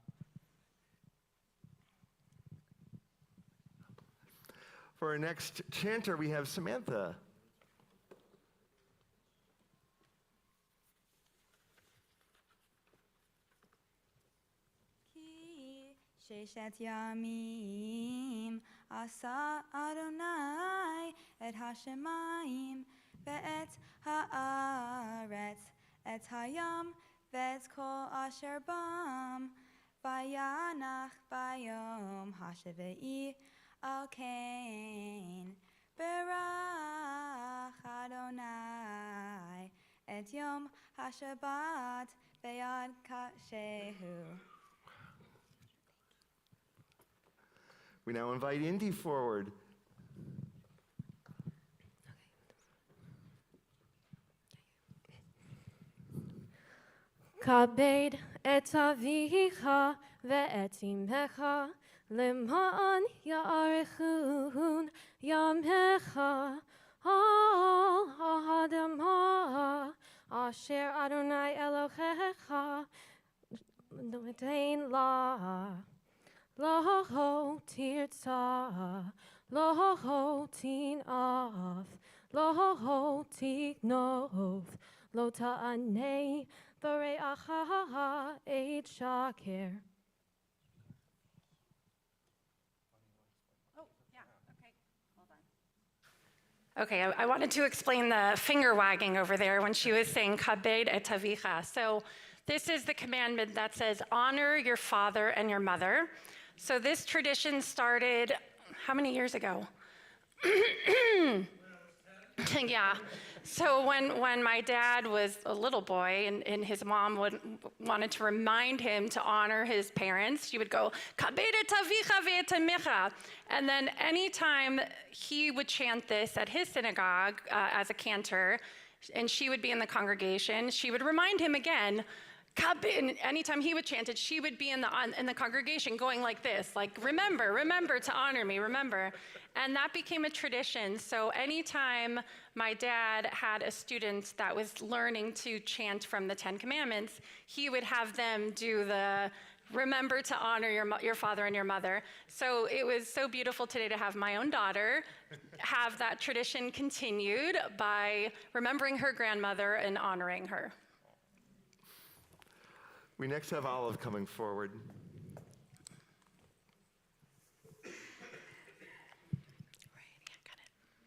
For our next chanter, we have Samantha. Sheshet yamim asa Adonai et hashemayim ve'et haaretz et hayam ve'et kol asher bam vayanach bayom hasheve'i al kain berach Adonai et yom hashabbat ve'yad kashehu. We now invite Indy forward. כבד את אביך ואת אמך, למען יאריכון ימיך על האדמה, אשר אדוני אלוהיך נותן לה. Lo tirtza, lo tinaf, lo tignov, lo ta'anei, v're'acha et shaker. Okay, I wanted to explain the finger wagging over there when she was saying kabed et avicha. So this is the commandment that says honor your father and your mother. So this tradition started how many years ago? Yeah. So when my dad was a little boy and his mom wanted to remind him to honor his parents, she would go, "Kabed et avicha ve'et imecha." And then anytime he would chant this at his synagogue as a cantor, and she would be in the congregation, she would remind him again, and anytime he would chant it, she would be in the congregation going like this, like, remember to honor me, remember. And that became a tradition. So anytime my dad had a student that was learning to chant from the Ten Commandments, he would have them do the remember to honor your father and your mother. So it was so beautiful today to have my own daughter have that tradition continued by remembering her grandmother and honoring her. We next have Olive coming forward.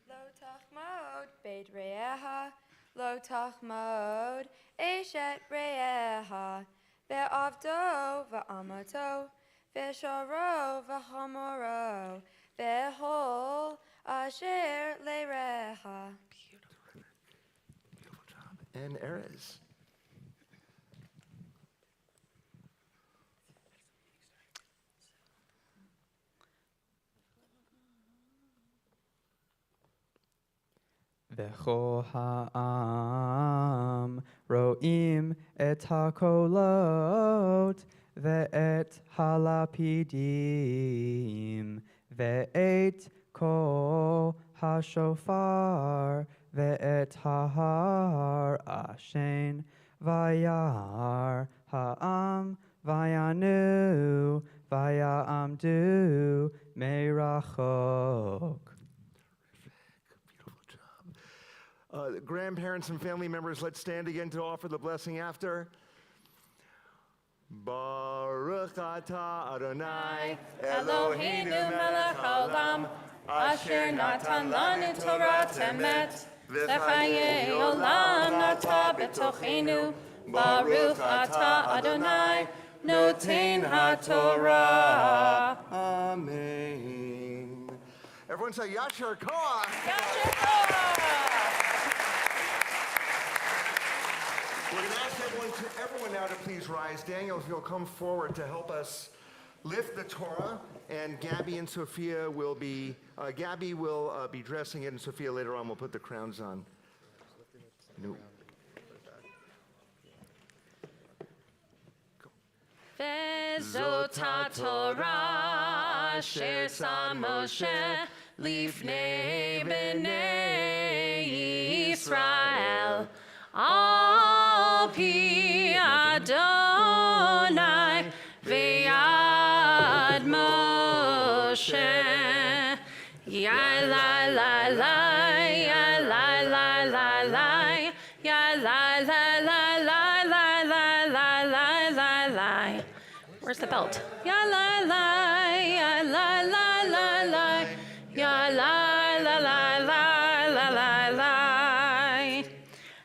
Lo tachmod beit re'eha, lo tachmod eshet re'eha, ve'avdo ve'amato, ve'sharo ve'hamoro, ve'hol asher le'reha. Beautiful job. And Erez. V'cho ha'am ro'im et hakolot ve'et halapidim ve'et kol hashofar ve'et hahar ashen vayar ha'am vayanu vayamdu merachok. Grandparents and family members, let's stand again to offer the blessing after. Baruch atah Adonai Eloheinu melech haolam, asher natan lanu Torah emet, v'chayei olam nata b'tochenu. Baruch atah Adonai, noten haTorah. Amen. Everyone say Yasher Koach. Yasher Koach. We're going to ask everyone now to please rise. Daniel, if you'll come forward to help us lift the Torah, and Gabby and Sophia will be, Gabby will be dressing it, and Sophia later on will put the crowns on. No. Vezot haTorah asher sam Moshe lifnei bnei Yisrael. Al pi Adonai v'yad Moshe. Ya la la la, ya la la la la, ya la la la la la la la la la la. Where's the belt? Ya la la, ya la la la la, ya la la la la la la la.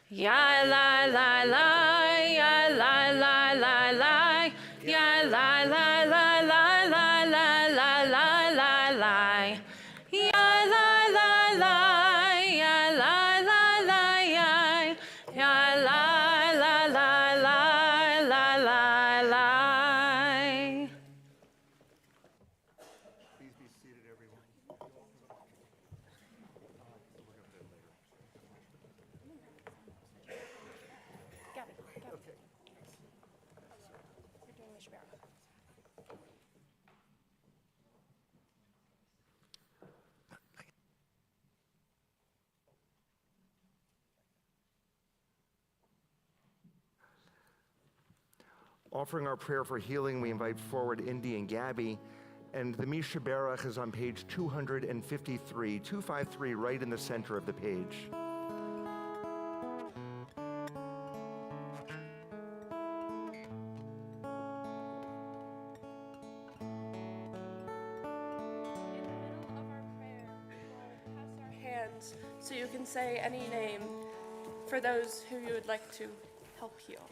Ya la la la, ya la la la la, ya la la la la la la la la la la. Ya la la la, ya la la la ya, ya la la la la la la la. Please be seated, everyone. Offering our prayer for healing, we invite forward Indy and Gabby. And the Misha Berach is on page 253, 253, right in the center of the page. Hands, so you can say any name for those who you would like to help heal.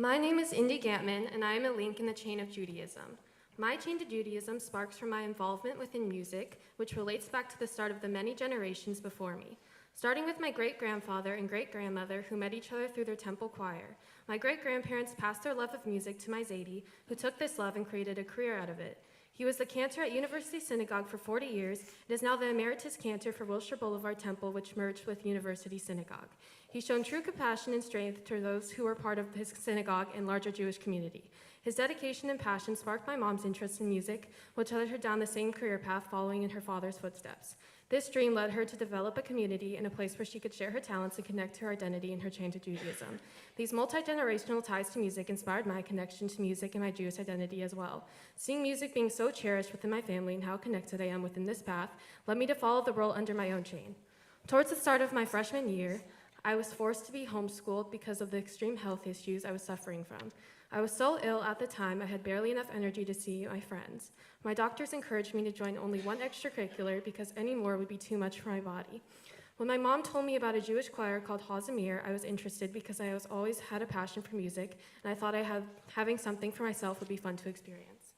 My name is Indy Gantman, and I am a link in the chain of Judaism. My chain to Judaism sparks from my involvement within music, which relates back to the start of the many generations before me. Starting with my great-grandfather and great-grandmother who met each other through their temple choir. My great-grandparents passed their love of music to my Zadie, who took this love and created a career out of it. He was the cantor at University Synagogue for 40 years and is now the emeritus cantor for Wilshire Boulevard Temple, which merged with University Synagogue. He's shown true compassion and strength to those who were part of his synagogue and larger Jewish community. His dedication and passion sparked my mom's interest in music, which led her down the same career path following in her father's footsteps. This dream led her to develop a community and a place where she could share her talents and connect to her identity and her chain to Judaism. These multi-generational ties to music inspired my connection to music and my Jewish identity as well. Seeing music being so cherished within my family and how connected I am within this path led me to follow the role under my own chain. Towards the start of my freshman year, I was forced to be homeschooled because of the extreme health issues I was suffering from. I was so ill at the time I had barely enough energy to see my friends. My doctors encouraged me to join only one extracurricular because any more would be too much for my body. When my mom told me about a Jewish choir called Hazimir, I was interested because I always had a passion for music, and I thought having something for myself would be fun to experience.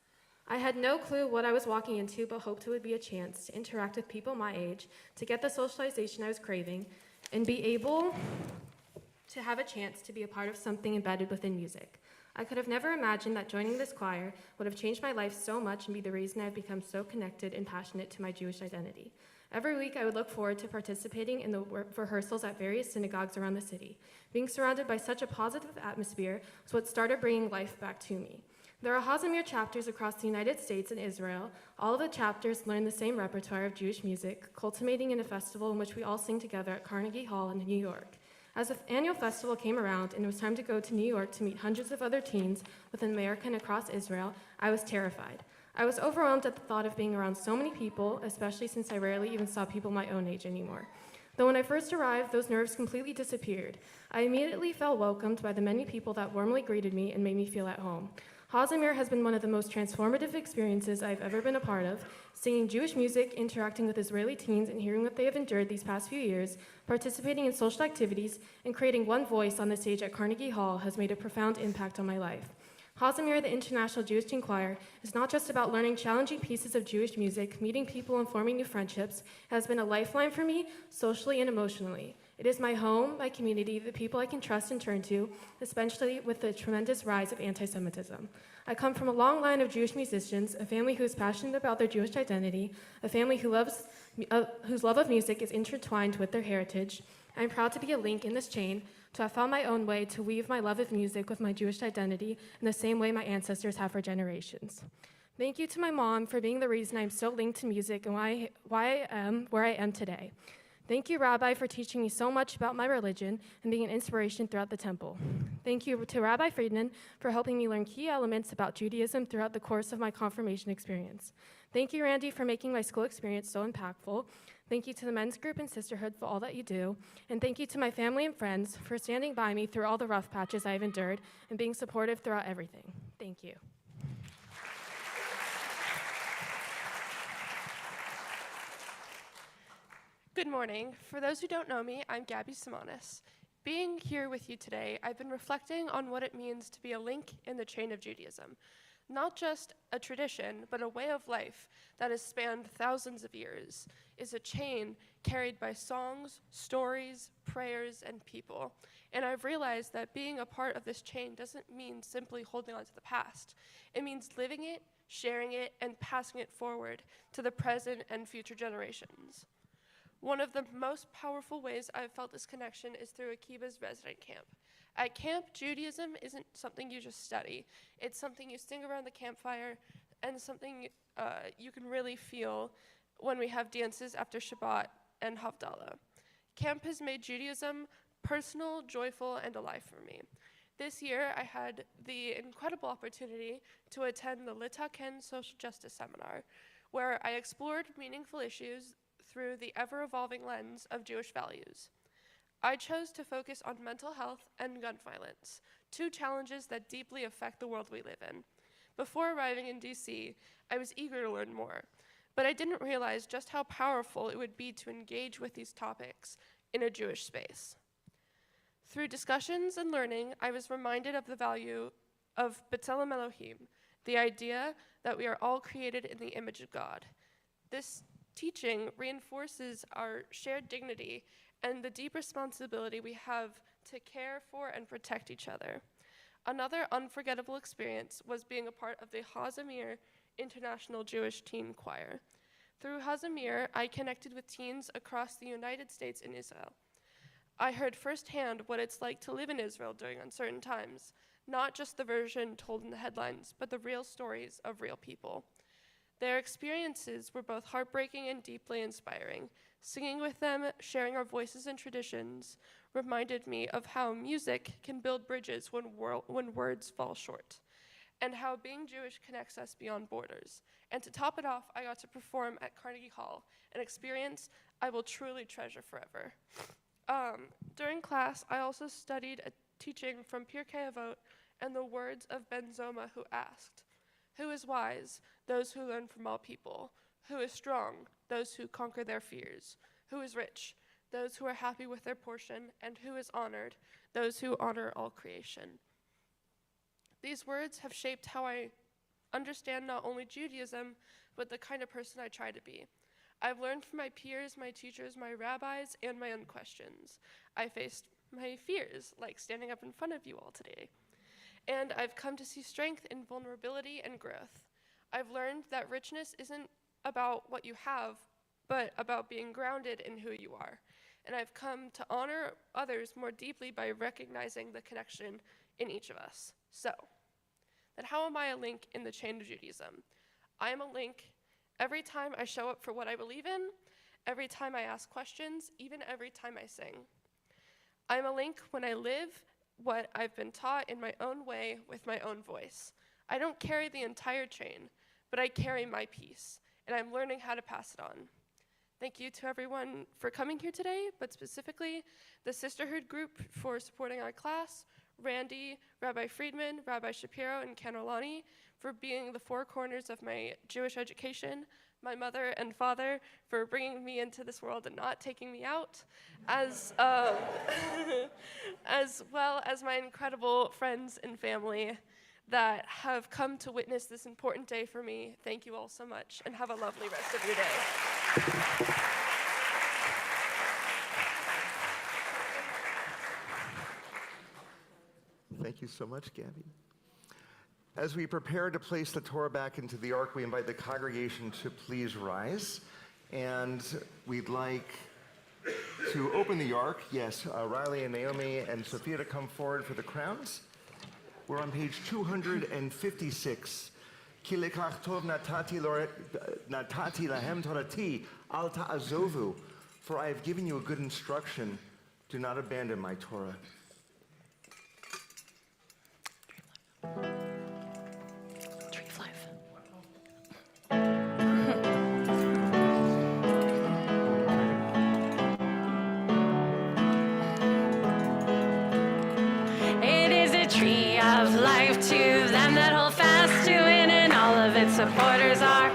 I had no clue what I was walking into, but hoped it would be a chance to interact with people my age, to get the socialization I was craving, and be able to have a chance to be a part of something embedded within music. I could have never imagined that joining this choir would have changed my life so much and be the reason I've become so connected and passionate to my Jewish identity. Every week, I would look forward to participating in the rehearsals at various synagogues around the city. Being surrounded by such a positive atmosphere was what started bringing life back to me. There are Hazimir chapters across the United States and Israel. All of the chapters learn the same repertoire of Jewish music, culminating in a festival in which we all sing together at Carnegie Hall in New York. As the annual festival came around and it was time to go to New York to meet hundreds of other teens within America and across Israel, I was terrified. I was overwhelmed at the thought of being around so many people, especially since I rarely even saw people my own age anymore. Though when I first arrived, those nerves completely disappeared. I immediately felt welcomed by the many people that warmly greeted me and made me feel at home. Hazimir has been one of the most transformative experiences I've ever been a part of. Singing Jewish music, interacting with Israeli teens, and hearing what they have endured these past few years, participating in social activities, and creating one voice on the stage at Carnegie Hall has made a profound impact on my life. Hazimir, the International Jewish Teen Choir, is not just about learning challenging pieces of Jewish music, meeting people, and forming new friendships. It has been a lifeline for me, socially and emotionally. It is my home, my community, the people I can trust and turn to, especially with the tremendous rise of anti-Semitism. I come from a long line of Jewish musicians, a family who is passionate about their Jewish identity, a family whose love of music is intertwined with their heritage. I am proud to be a link in this chain, to have found my own way to weave my love of music with my Jewish identity in the same way my ancestors have for generations. Thank you to my mom for being the reason I'm so linked to music and why I am where I am today. Thank you, Rabbi, for teaching me so much about my religion and being an inspiration throughout the temple. Thank you to Rabbi Friedman for helping me learn key elements about Judaism throughout the course of my confirmation experience. Thank you, Randy, for making my school experience so impactful. Thank you to the men's group and sisterhood for all that you do. And thank you to my family and friends for standing by me through all the rough patches I've endured and being supportive throughout everything. Thank you. Good morning. For those who don't know me, I'm Gabby Simonis. Being here with you today, I've been reflecting on what it means to be a link in the chain of Judaism. Not just a tradition, but a way of life that has spanned thousands of years, is a chain carried by songs, stories, prayers, and people. And I've realized that being a part of this chain doesn't mean simply holding on to the past. It means living it, sharing it, and passing it forward to the present and future generations. One of the most powerful ways I've felt this connection is through Akiba's resident camp. At camp, Judaism isn't something you just study. It's something you sing around the campfire and something you can really feel when we have dances after Shabbat and Havdalah. Camp has made Judaism personal, joyful, and alive for me. This year, I had the incredible opportunity to attend the Litaken Social Justice Seminar, where I explored meaningful issues through the ever-evolving lens of Jewish values. I chose to focus on mental health and gun violence, two challenges that deeply affect the world we live in. Before arriving in DC, I was eager to learn more, but I didn't realize just how powerful it would be to engage with these topics in a Jewish space. Through discussions and learning, I was reminded of the value of B'Tselem Elohim, the idea that we are all created in the image of God. This teaching reinforces our shared dignity and the deep responsibility we have to care for and protect each other. Another unforgettable experience was being a part of the Hazimir International Jewish Teen Choir. Through Hazimir, I connected with teens across the United States and Israel. I heard firsthand what it's like to live in Israel during uncertain times, not just the version told in the headlines, but the real stories of real people. Their experiences were both heartbreaking and deeply inspiring. Singing with them, sharing our voices and traditions, reminded me of how music can build bridges when words fall short, and how being Jewish connects us beyond borders. And to top it off, I got to perform at Carnegie Hall, an experience I will truly treasure forever. During class, I also studied a teaching from Pirkei Avot and the words of Ben Zoma, who asked, "Who is wise? Those who learn from all people. Who is strong? Those who conquer their fears. Who is rich? Those who are happy with their portion. And who is honored? Those who honor all creation." These words have shaped how I understand not only Judaism, but the kind of person I try to be. I've learned from my peers, my teachers, my rabbis, and my own questions. I faced my fears, like standing up in front of you all today. And I've come to see strength in vulnerability and growth. I've learned that richness isn't about what you have, but about being grounded in who you are. And I've come to honor others more deeply by recognizing the connection in each of us. So, then how am I a link in the chain of Judaism? I am a link every time I show up for what I believe in, every time I ask questions, even every time I sing. I'm a link when I live what I've been taught in my own way with my own voice. I don't carry the entire chain, but I carry my piece, and I'm learning how to pass it on. Thank you to everyone for coming here today, but specifically the Sisterhood group for supporting our class, Randy, Rabbi Friedman, Rabbi Shapiro, and Kanolani for being the four corners of my Jewish education, my mother and father for bringing me into this world and not taking me out, as well as my incredible friends and family that have come to witness this important day for me. Thank you all so much, and have a lovely rest of your day. Thank you so much, Gabby. As we prepare to place the Torah back into the ark, we invite the congregation to please rise. And we'd like to open the ark. Yes, Riley and Naomi and Sophia to come forward for the crowns. We're on page 256. Ki lekach tov natati lahem torati al ta'azovu. For I have given you a good instruction. Do not abandon my Torah. Tree of life. It is a tree of life to them that hold fast to it, and all of its supporters are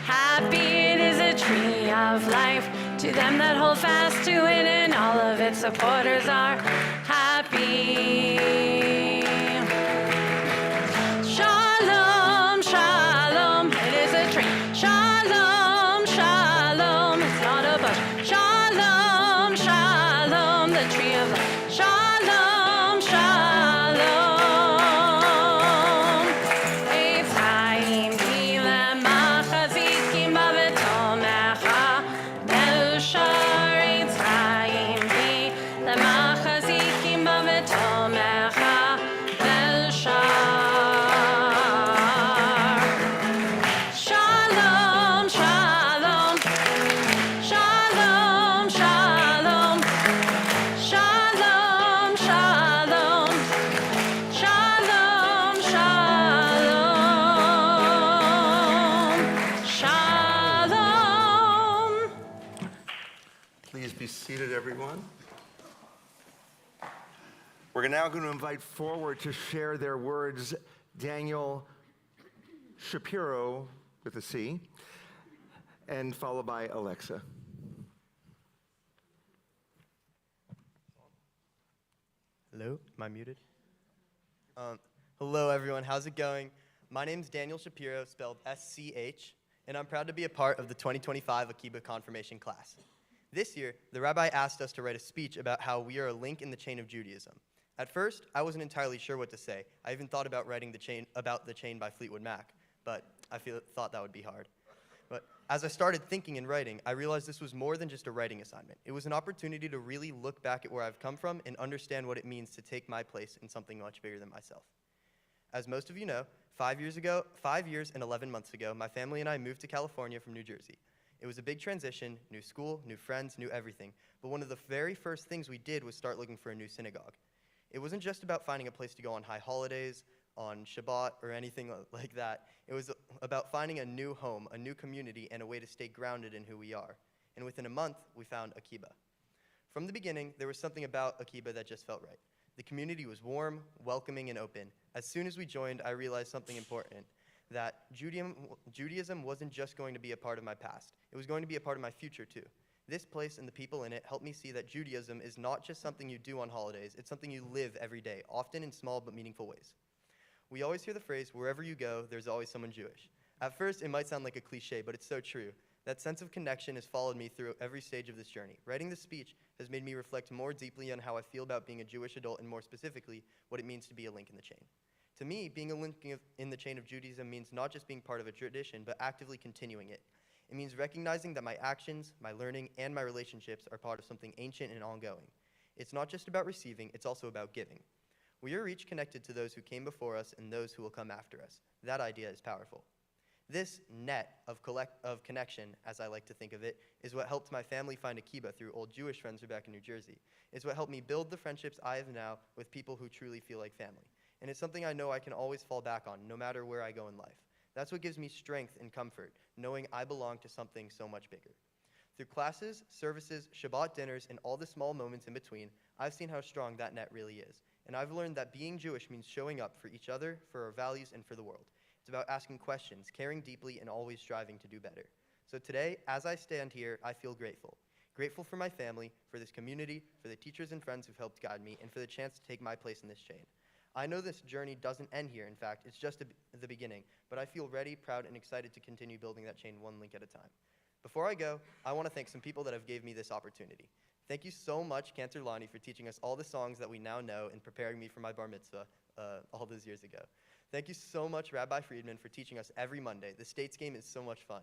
happy. It is a tree of life to them that hold fast to it, and all of its supporters are happy. Shalom, shalom, it is a tree. Shalom, shalom, it's not a bush. Shalom, shalom, the tree of life. Shalom, shalom. Etzayim bilemachazikim bavetomecha belshar. Etzayim bilemachazikim bavetomecha belshar. Shalom, shalom. Shalom, shalom. Shalom, shalom. Shalom, shalom. Shalom. Please be seated, everyone. We're now going to invite forward to share their words Daniel Shapiro with a C, and followed by Alexa. Hello, am I muted? Hello, everyone. How's it going? My name's Daniel Shapiro, spelled S-C-H, and I'm proud to be a part of the 2025 Akiba Confirmation class. This year, the rabbi asked us to write a speech about how we are a link in the chain of Judaism. At first, I wasn't entirely sure what to say. I even thought about writing about the chain by Fleetwood Mac, but I thought that would be hard. But as I started thinking and writing, I realized this was more than just a writing assignment. It was an opportunity to really look back at where I've come from and understand what it means to take my place in something much bigger than myself. As most of you know, 5 years and 11 months ago, my family and I moved to California from New Jersey. It was a big transition, new school, new friends, new everything, but one of the very first things we did was start looking for a new synagogue. It wasn't just about finding a place to go on high holidays, on Shabbat, or anything like that. It was about finding a new home, a new community, and a way to stay grounded in who we are. And within a month, we found Akiba. From the beginning, there was something about Akiba that just felt right. The community was warm, welcoming, and open. As soon as we joined, I realized something important, that Judaism wasn't just going to be a part of my past. It was going to be a part of my future, too. This place and the people in it helped me see that Judaism is not just something you do on holidays, it's something you live every day, often in small but meaningful ways. We always hear the phrase, wherever you go, there's always someone Jewish. At first, it might sound like a cliche, but it's so true. That sense of connection has followed me through every stage of this journey. Writing this speech has made me reflect more deeply on how I feel about being a Jewish adult and more specifically, what it means to be a link in the chain. To me, being a link in the chain of Judaism means not just being part of a tradition, but actively continuing it. It means recognizing that my actions, my learning, and my relationships are part of something ancient and ongoing. It's not just about receiving, it's also about giving. We are each connected to those who came before us and those who will come after us. That idea is powerful. This net of connection, as I like to think of it, is what helped my family find Akiba through old Jewish friends who are back in New Jersey. It's what helped me build the friendships I have now with people who truly feel like family. And it's something I know I can always fall back on, no matter where I go in life. That's what gives me strength and comfort, knowing I belong to something so much bigger. Through classes, services, Shabbat dinners, and all the small moments in between, I've seen how strong that net really is. And I've learned that being Jewish means showing up for each other, for our values, and for the world. It's about asking questions, caring deeply, and always striving to do better. So today, as I stand here, I feel grateful. Grateful for my family, for this community, for the teachers and friends who've helped guide me, and for the chance to take my place in this chain. I know this journey doesn't end here, in fact, it's just the beginning, but I feel ready, proud, and excited to continue building that chain one link at a time. Before I go, I want to thank some people that have gave me this opportunity. Thank you so much, Cantor Lonnie, for teaching us all the songs that we now know and preparing me for my bar mitzvah all those years ago. Thank you so much, Rabbi Friedman, for teaching us every Monday. The States game is so much fun.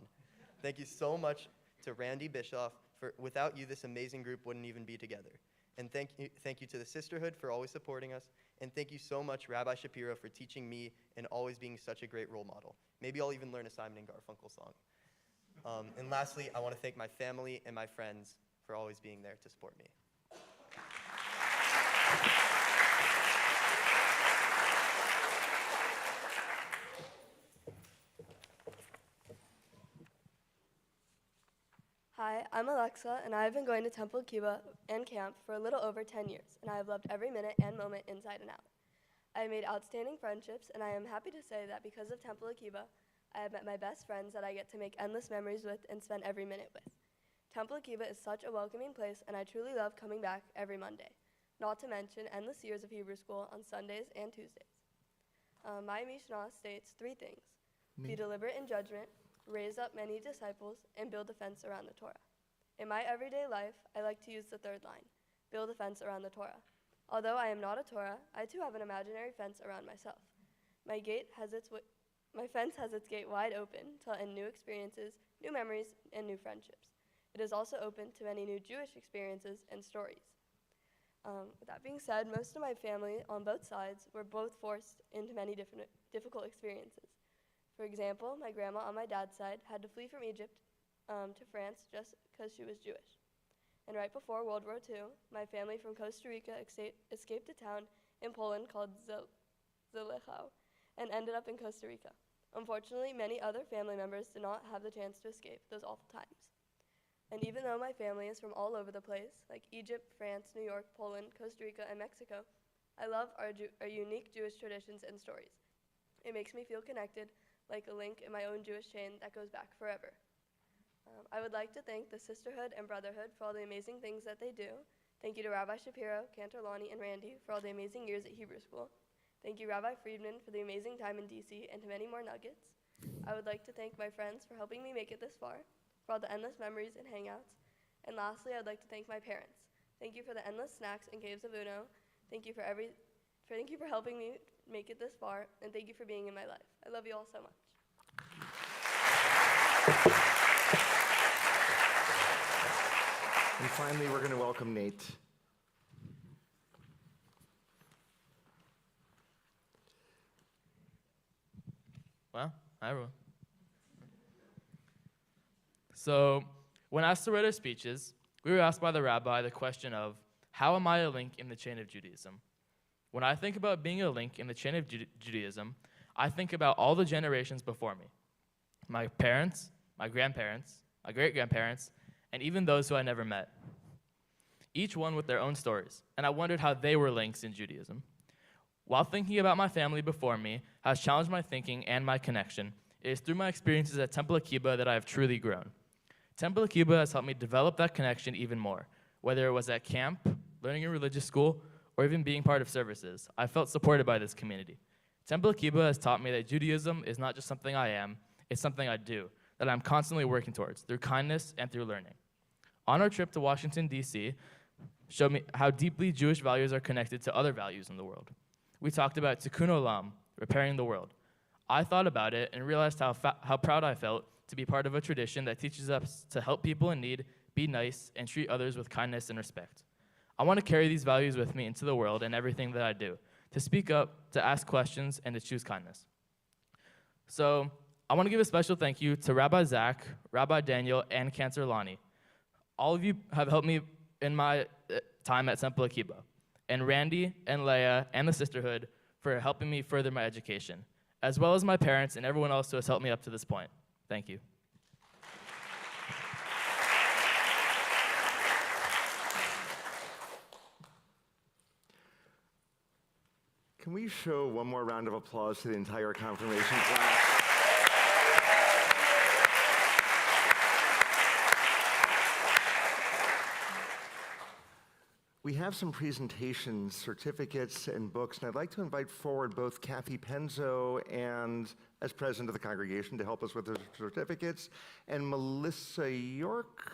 Thank you so much to Randy Bischoff. Without you, this amazing group wouldn't even be together. And thank you to the Sisterhood for always supporting us. And thank you so much, Rabbi Shapiro, for teaching me and always being such a great role model. Maybe I'll even learn a Simon and Garfunkel song. And lastly, I want to thank my family and my friends for always being there to support me. Hi, I'm Alexa, and I have been going to Temple Akiba and camp for a little over 10 years, and I have loved every minute and moment inside and out. I have made outstanding friendships, and I am happy to say that because of Temple Akiba, I have met my best friends that I get to make endless memories with and spend every minute with. Temple Akiba is such a welcoming place, and I truly love coming back every Monday, not to mention endless years of Hebrew school on Sundays and Tuesdays. My Mishnah states 3 things: be deliberate in judgment, raise up many disciples, and build a fence around the Torah. In my everyday life, I like to use the 3rd line, build a fence around the Torah. Although I am not a Torah, I too have an imaginary fence around myself. My fence has its gate wide open to let in new experiences, new memories, and new friendships. It is also open to many new Jewish experiences and stories. With that being said, most of my family on both sides were both forced into many difficult experiences. For example, my grandma on my dad's side had to flee from Egypt to France just because she was Jewish. And right before World War II, my family from Costa Rica escaped a town in Poland called Zalechau and ended up in Costa Rica. Unfortunately, many other family members did not have the chance to escape those awful times. And even though my family is from all over the place, like Egypt, France, New York, Poland, Costa Rica, and Mexico, I love our unique Jewish traditions and stories. It makes me feel connected, like a link in my own Jewish chain that goes back forever. I would like to thank the Sisterhood and Brotherhood for all the amazing things that they do Thank you to Rabbi Shapiro, Cantor Lonnie, and Randy for all the amazing years at Hebrew School. Thank you, Rabbi Friedman, for the amazing time in DC and to many more nuggets. I would like to thank my friends for helping me make it this far, for all the endless memories and hangouts. And lastly, I'd like to thank my parents. Thank you for the endless snacks and caves of Uno. Thank you for helping me make it this far, and thank you for being in my life. I love you all so much. And finally, we're going to welcome Nate. Well, hi everyone. So, when asked to write our speeches, we were asked by the rabbi the question of, how am I a link in the chain of Judaism? When I think about being a link in the chain of Judaism, I think about all the generations before me. My parents, my grandparents, my great-grandparents, and even those who I never met. Each one with their own stories, and I wondered how they were links in Judaism. While thinking about my family before me has challenged my thinking and my connection, it is through my experiences at Temple Akiba that I have truly grown. Temple Akiba has helped me develop that connection even more. Whether it was at camp, learning in religious school, or even being part of services, I felt supported by this community. Temple Akiba has taught me that Judaism is not just something I am, it's something I do, that I'm constantly working towards through kindness and through learning. On our trip to Washington, D.C., showed me how deeply Jewish values are connected to other values in the world. We talked about tikkun olam, repairing the world. I thought about it and realized how proud I felt to be part of a tradition that teaches us to help people in need, be nice, and treat others with kindness and respect. I want to carry these values with me into the world and everything that I do, to speak up, to ask questions, and to choose kindness. So I want to give a special thank you to Rabbi Zach, Rabbi Daniel, and Cantor Lonnie. All of you have helped me in my time at Temple Akiba, and Randy and Leah and the Sisterhood for helping me further my education, as well as my parents and everyone else who has helped me up to this point. Thank you. Can we show one more round of applause to the entire confirmation class? We have some presentations, certificates, and books, and I'd like to invite forward both Kathy Penzo and, as president of the congregation, to help us with the certificates, and Melissa York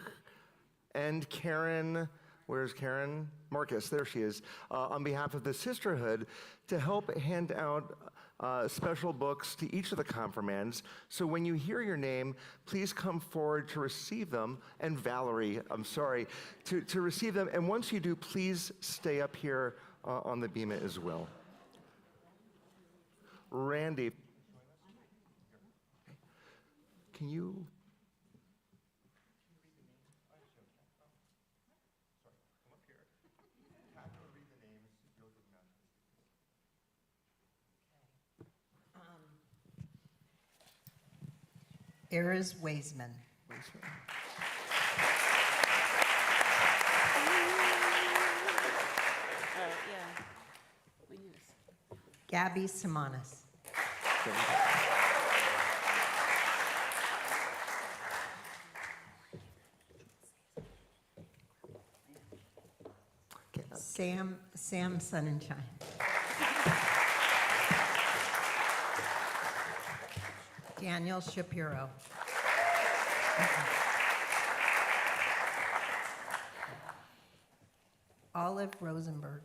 and Karen, where's Karen? Marcus, there she is, on behalf of the Sisterhood, to help hand out special books to each of the confirmands. So when you hear your name, please come forward to receive them. And Valerie, I'm sorry, to receive them. And once you do, please stay up here on the bima as well. Randy, can you? Erez Waisman. Gabby Simonis. Sam Sunshine. Daniel Shapiro. Olive Rosenberg.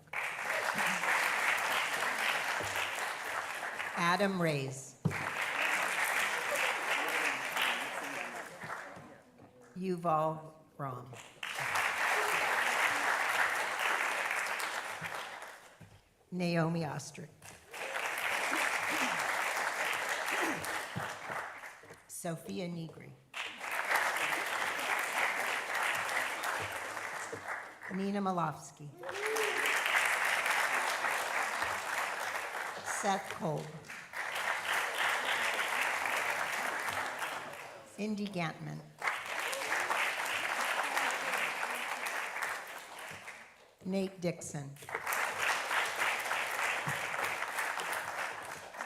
Adam Reyes. Yuval Ram. Naomi Ostrich. Sophia Negri. Nina Malofsky. Seth Kolb. Indy Gantman. Nate Dixon.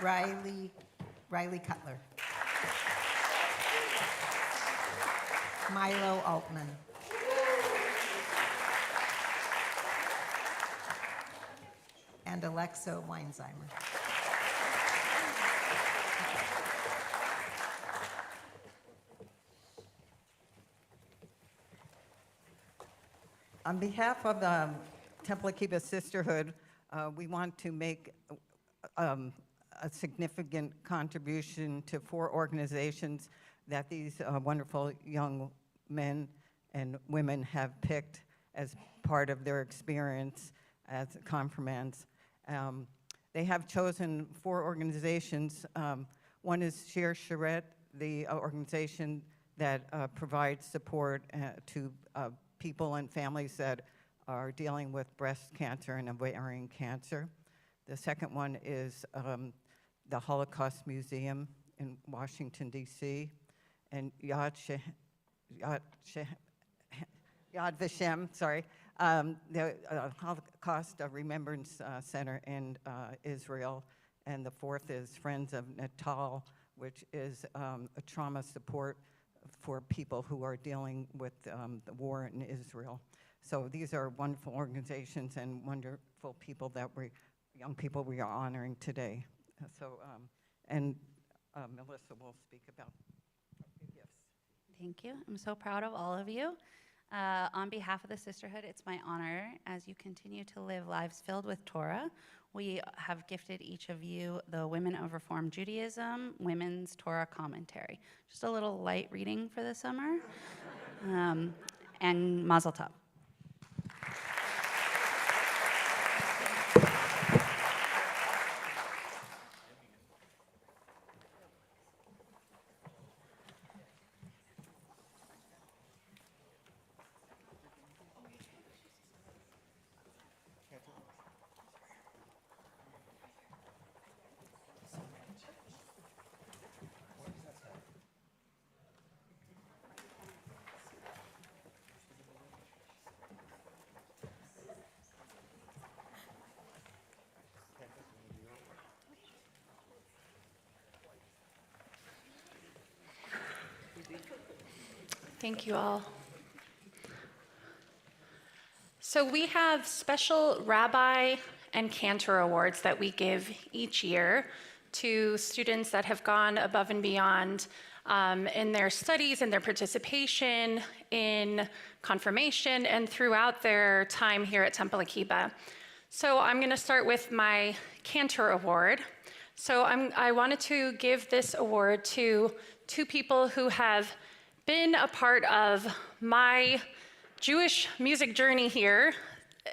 Riley Cutler. Milo Altman. and Alexa Weinzheimer. On behalf of the Temple Akiba Sisterhood, we want to make a significant contribution to 4 organizations that these wonderful young men and women have picked as part of their experience as confirmands. They have chosen 4 organizations. One is Shir Sharet, the organization that provides support to people and families that are dealing with breast cancer and ovarian cancer. The second one is the Holocaust Museum in Washington, D.C., and Yad Vashem, the Holocaust Remembrance Center in Israel. And the fourth is Friends of Natal, which is a trauma support for people who are dealing with the war in Israel. So these are wonderful organizations and wonderful people that young people we are honoring today. Melissa will speak about your gifts. Thank you. I'm so proud of all of you. On behalf of the Sisterhood, it's my honor as you continue to live lives filled with Torah. We have gifted each of you the Women of Reform Judaism Women's Torah Commentary. Just a little light reading for the summer. And Mazel Tov. Thank you all. So we have special rabbi and cantor awards that we give each year to students that have gone above and beyond in their studies and their participation in confirmation and throughout their time here at Temple Akiba. So I'm going to start with my Cantor Award. So I wanted to give this award to 2 people who have been a part of my Jewish music journey here,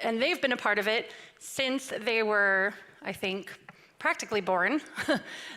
and they've been a part of it since they were, I think, practically born.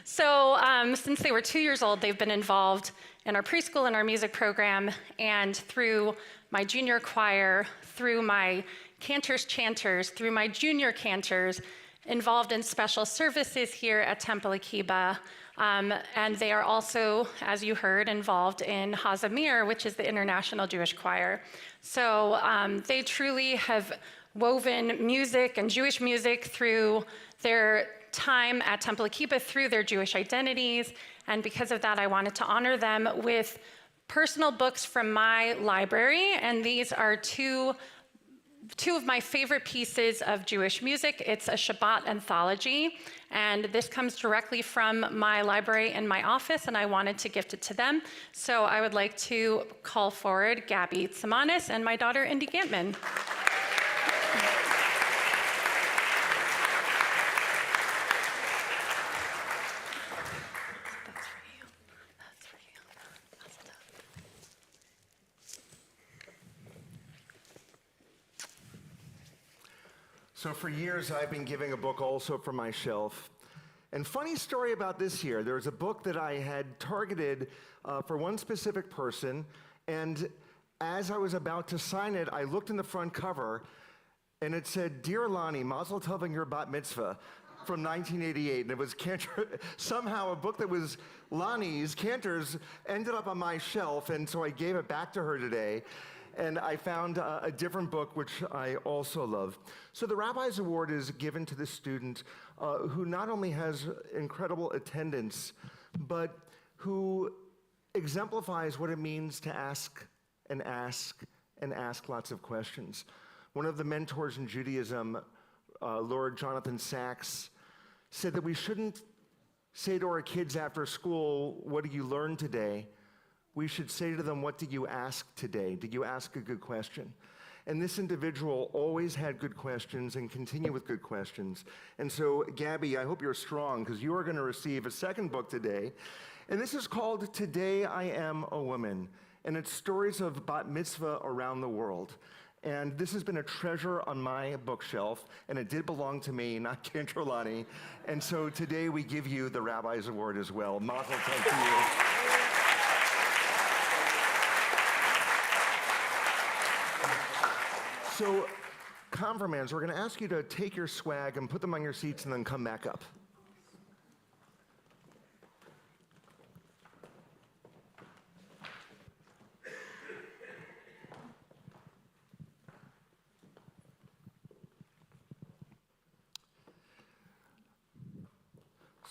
So since they were 2 years old, they've been involved in our preschool and our music program, and through my junior choir, through my cantors chanters, through my junior cantors, involved in special services here at Temple Akiba. And they are also, as you heard, involved in Hazamir, which is the International Jewish Choir. So they truly have woven music and Jewish music through their time at Temple Akiba, through their Jewish identities. And because of that, I wanted to honor them with personal books from my library. And these are two of my favorite pieces of Jewish music. It's a Shabbat anthology, and this comes directly from my library in my office, and I wanted to gift it to them. So I would like to call forward Gabby Tsamanis and my daughter, Indy Gantman. So for years, I've been giving a book also from my shelf. And funny story about this year, there was a book that I had targeted for one specific person, and as I was about to sign it, I looked in the front cover, and it said, "Dear Lonnie, Mazel Tov on your bat mitzvah," from 1988. And it was Cantor, somehow a book that was Lonnie's, Cantor's, ended up on my shelf, and so I gave it back to her today. And I found a different book, which I also love. So the Rabbi's Award is given to the student who not only has incredible attendance, but who exemplifies what it means to ask and ask and ask lots of questions. One of the mentors in Judaism Lord Jonathan Sacks, said that we shouldn't say to our kids after school, "What did you learn today?" We should say to them, "What did you ask today? Did you ask a good question?" And this individual always had good questions and continue with good questions. And so, Gabby, I hope you're strong, because you are going to receive a second book today. And this is called Today I Am a Woman. And it's stories of bat mitzvah around the world. And this has been a treasure on my bookshelf, and it did belong to me, not Cantrolani. And so today we give you the Rabbi's Award as well. Mazel tov to you. So, confirmands, we're going to ask you to take your swag and put them on your seats and then come back up.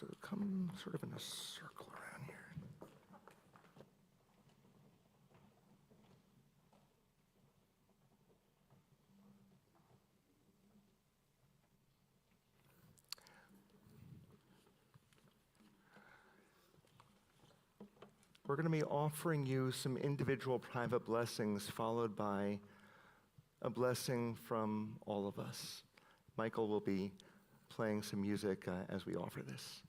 So come sort of in a circle around here. We're going to be offering you some individual private blessings, followed by a blessing from all of us. Michael will be playing some music as we offer this.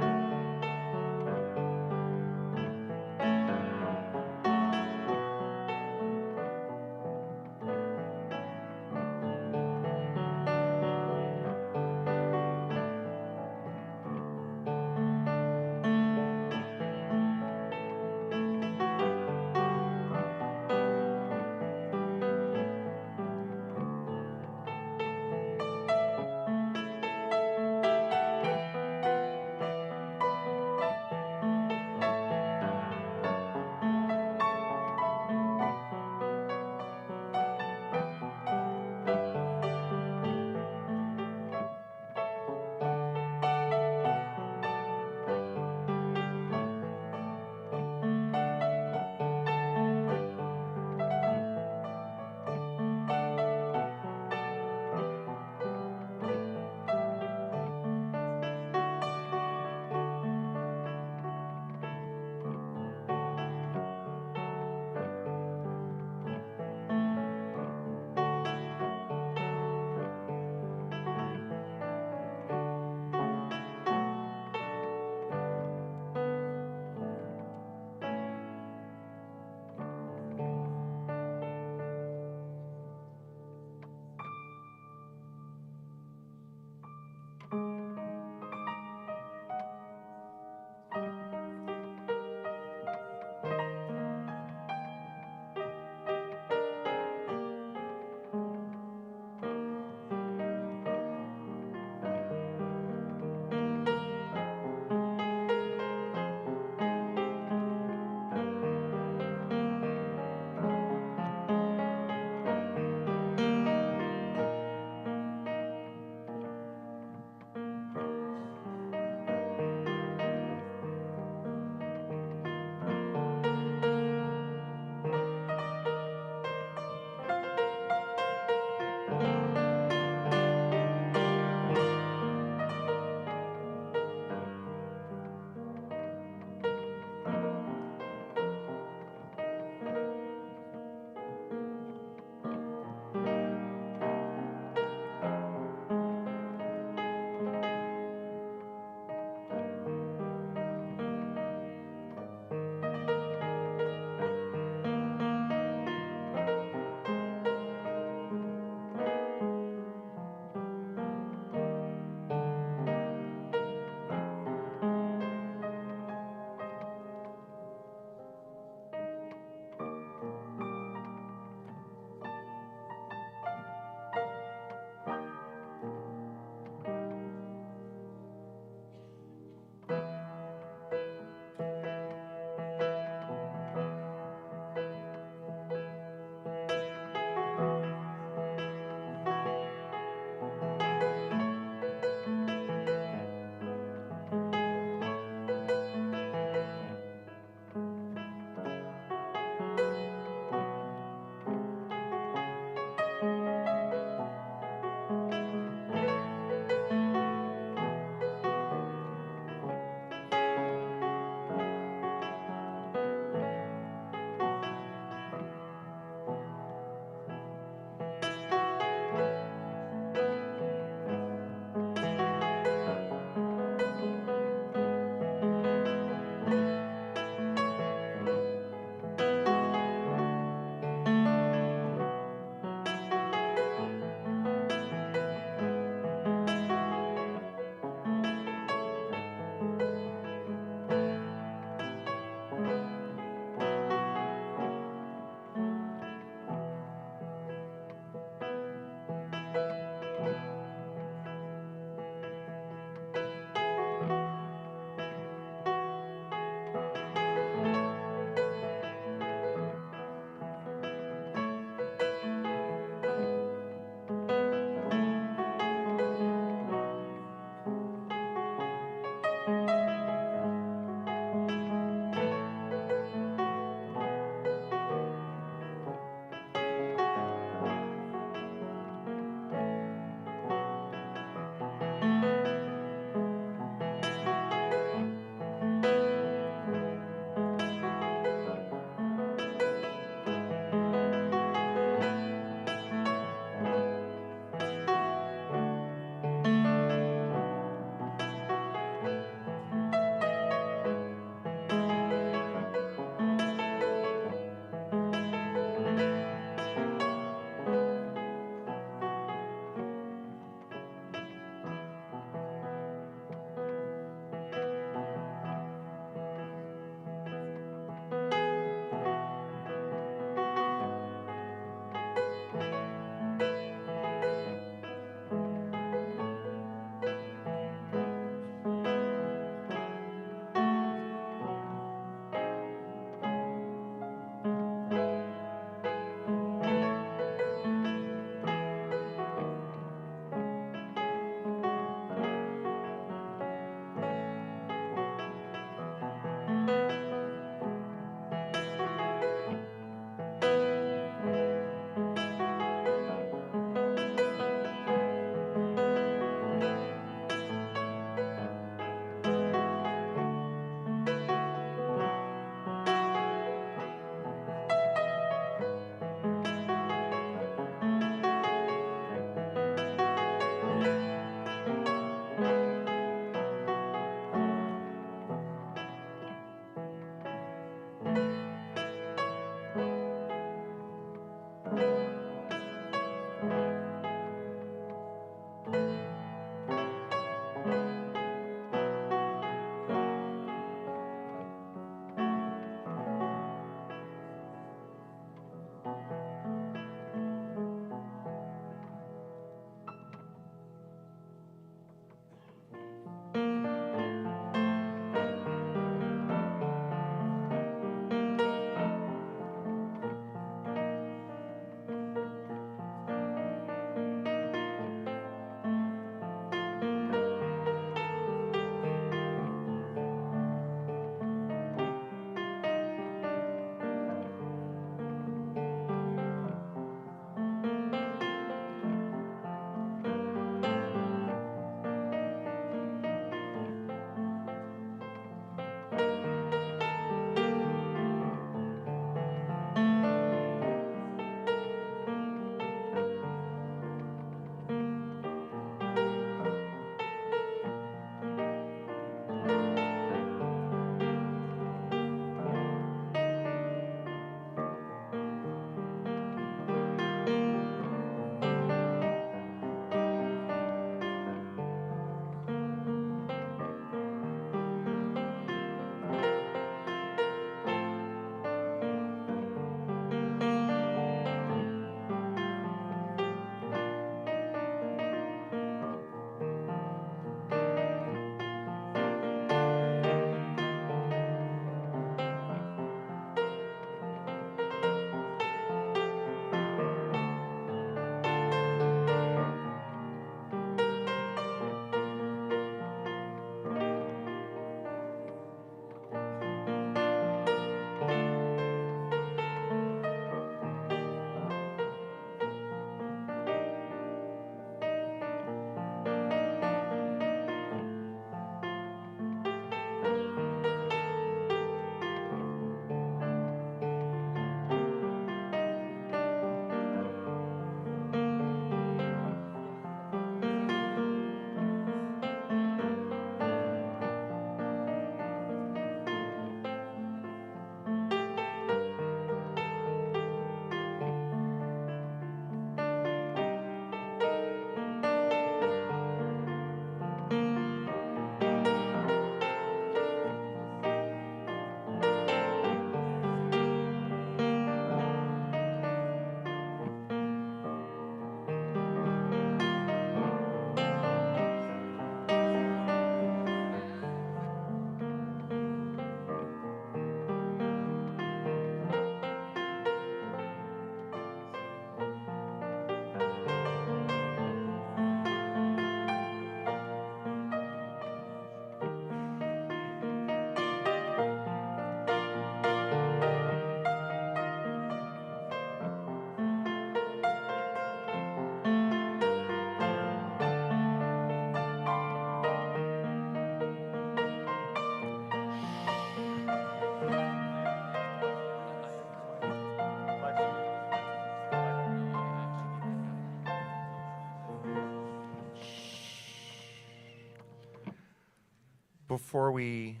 Before we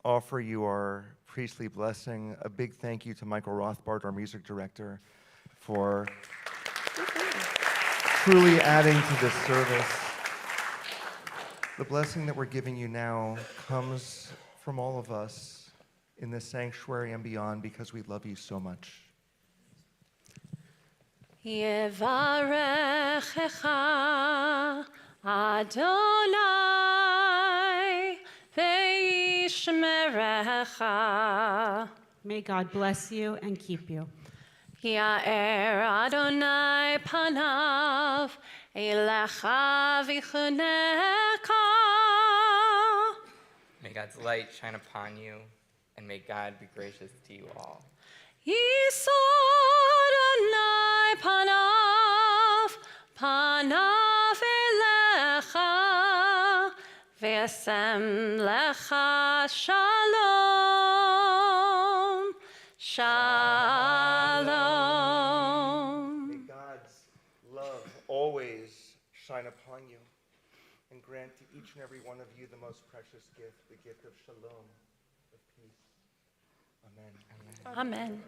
offer you our priestly blessing, a big thank you to Michael Rothbard, our music director, for truly adding to this service. The blessing that we're giving you now comes from all of us in this sanctuary and beyond because we love you so much. Yevarechecha Adonai ve'yishmerecha. May God bless you and keep you. Ya'er Adonai panav elecha v'chunecha. May God's light shine upon you, and may God be gracious to you all. Yisod Adonai panav elecha, v'yasem lecha shalom, shalom. May God's love always shine upon you and grant to each and every one of you the most precious gift, the gift of shalom, of peace. Amen. Amen.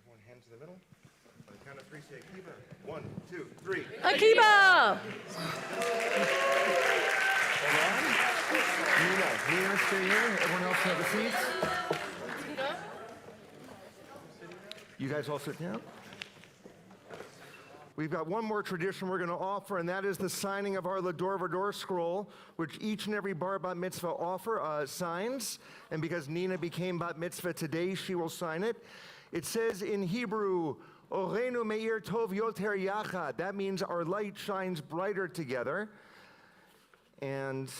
Everyone, hands in the middle. On the count of three, say Akiba. 1, 2, 3. Akiba! Nina, stay here. Everyone else have a seat. You guys all sit down. We've got one more tradition we're going to offer, and that is the signing of our Lador Vador scroll, which each and every bar bat mitzvah signs. And because Nina became bat mitzvah today, she will sign it. It says in Hebrew, Orenu meir tov yoter yachad. That means our light shines brighter together. And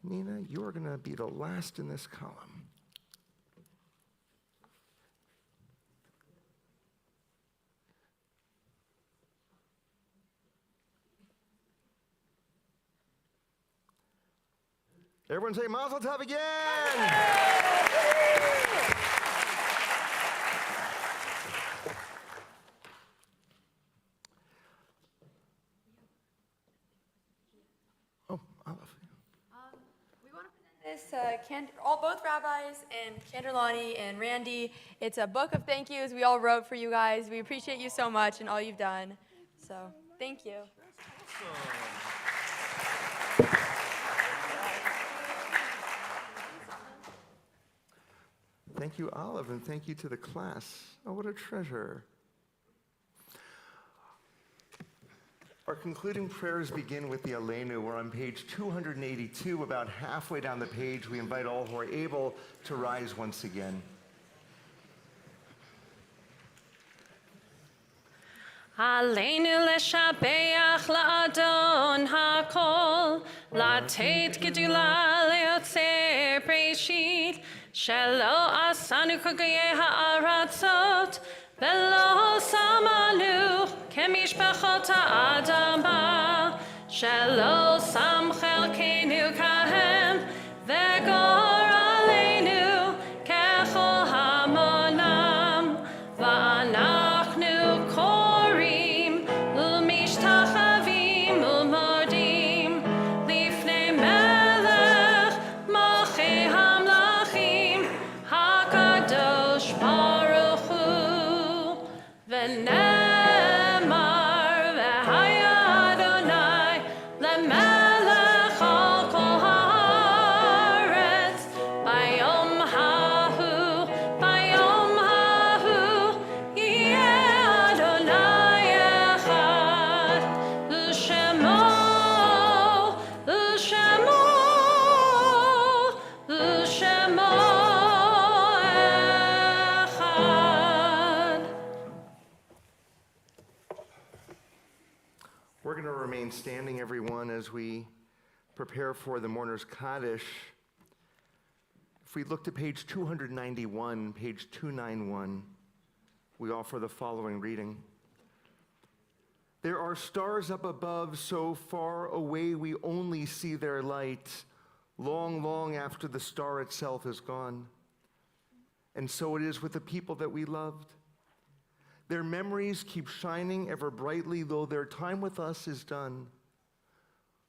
Nina, you are going to be the last in this column. Everyone say Mazel Tov again! Oh, Olive. We want to present this, both rabbis and Canderlani and Randy. It's a book of thank yous we all wrote for you guys. We appreciate you so much and all you've done. So, thank you. Thank you, Olive, and thank you to the class. Oh, what a treasure. Our concluding prayers begin with the Aleinu. We're on page 282, about halfway down the page. We invite all who are able to rise once again. Aleinu leshabeach la'adon hakol, latet gedula leotzer breshit, shelo asanu kagayeh ha'aratzot, velo samanu kemishpachot ha'adama, shelo sam chelkenu kahem, vegor aleinu kechol hamonam, va'anachnu korim u'mishtachavim u'modim lifnei melech malchei hamlachim hakadosh baruch hu v'nemar v'haya Adonai lemelech al kol haaretz bayom hahu yeh Adonai echad u'shemo echad. We're going to remain standing, everyone, as we prepare for the mourner's Kaddish. If we look to page 291, page 291, we offer the following reading. There are stars up above, so far away we only see their light, long, long after the star itself is gone. And so it is with the people that we loved. Their memories keep shining ever brightly, though their time with us is done.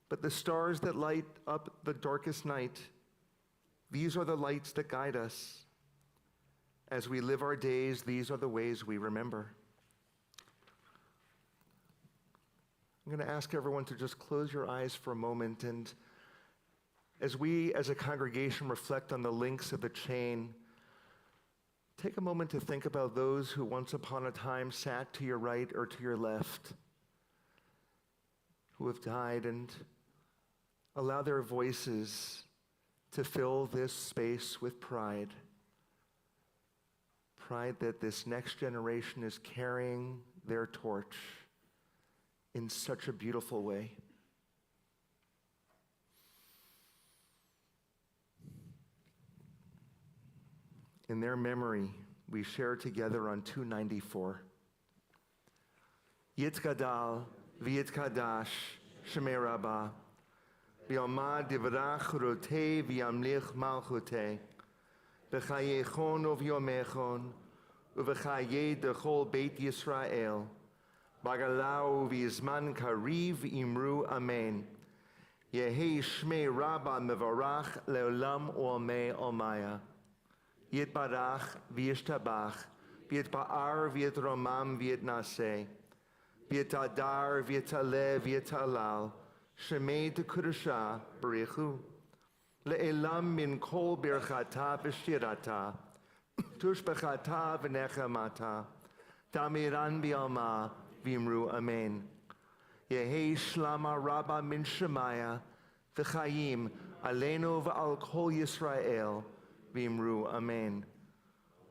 But the stars that light up the darkest night, these are the lights that guide us. As we live our days, these are the ways we remember. I'm going to ask everyone to just close your eyes for a moment, and as we as a congregation reflect on the links of the chain, take a moment to think about those who once upon a time sat to your right or to your left, who have died, and allow their voices to fill this space with pride. Pride that this next generation is carrying their torch in such a beautiful way. In their memory, we share together on 294. Yitkadal v'yitkadash shemei Rabbah v'yamad divrach chorotei v'yamlich malchutei v'chayechon uv'yomechon uv'chayei dechol Beit Yisrael bagalau v'yizman kariv imru amen Yehi shmei Rabbah mevarach leolam u'amei omaya Yitbarach v'yishtabach v'yitba'ar v'yitromam v'yitnaseh v'yitadar v'yitaleh v'yitalal shemei tekudusha barichu le'elam min kol birchata v'shirata tushbechata v'nechamata tamiran b'alma v'imru amen Yehi shlama Rabbah min shemaya v'chayim aleinu v'al kol Yisrael v'imru amen.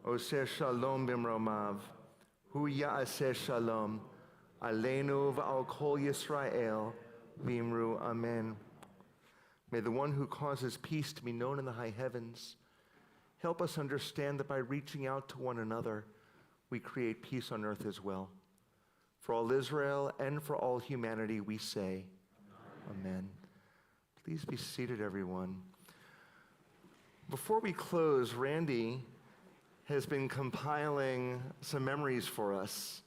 Oseh shalom b'mromav, hu ya'aseh shalom, aleinu v'al kol Yisrael v'imru amen. May the one who causes peace to be known in the high heavens help us understand that by reaching out to one another, we create peace on earth as well. For all Israel and for all humanity, we say, Amen. Please be seated, everyone. Before we close, Randy has been compiling some memories for us.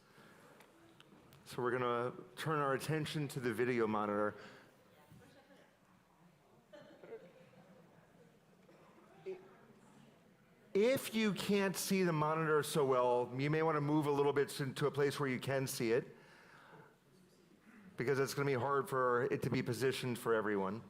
So we're going to turn our attention to the video monitor. If you can't see the monitor so well, you may want to move a little bit to a place where you can see it, because it's going to be hard for it to be positioned for everyone.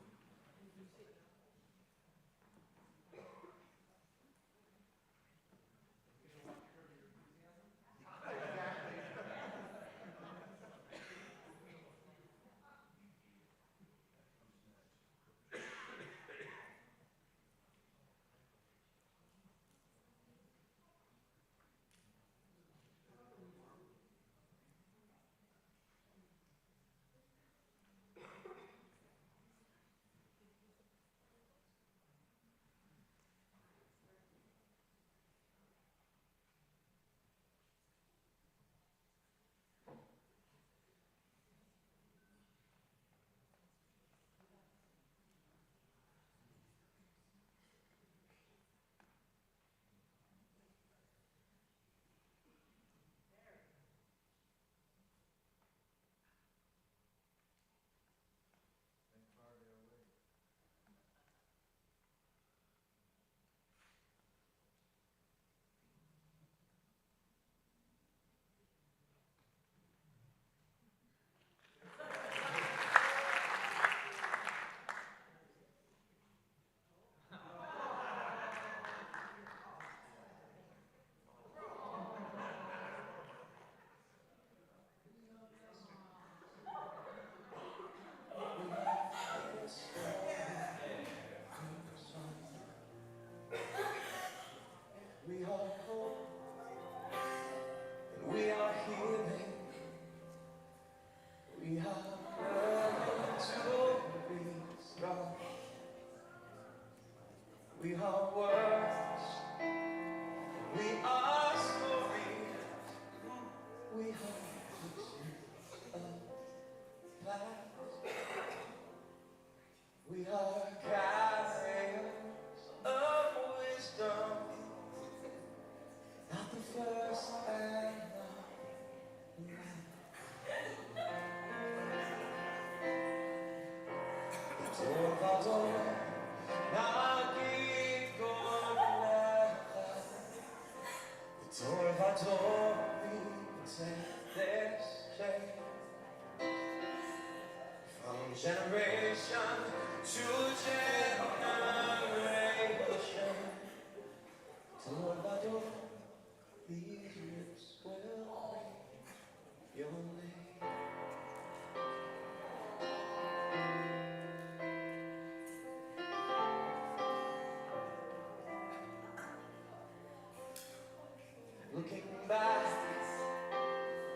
Looking back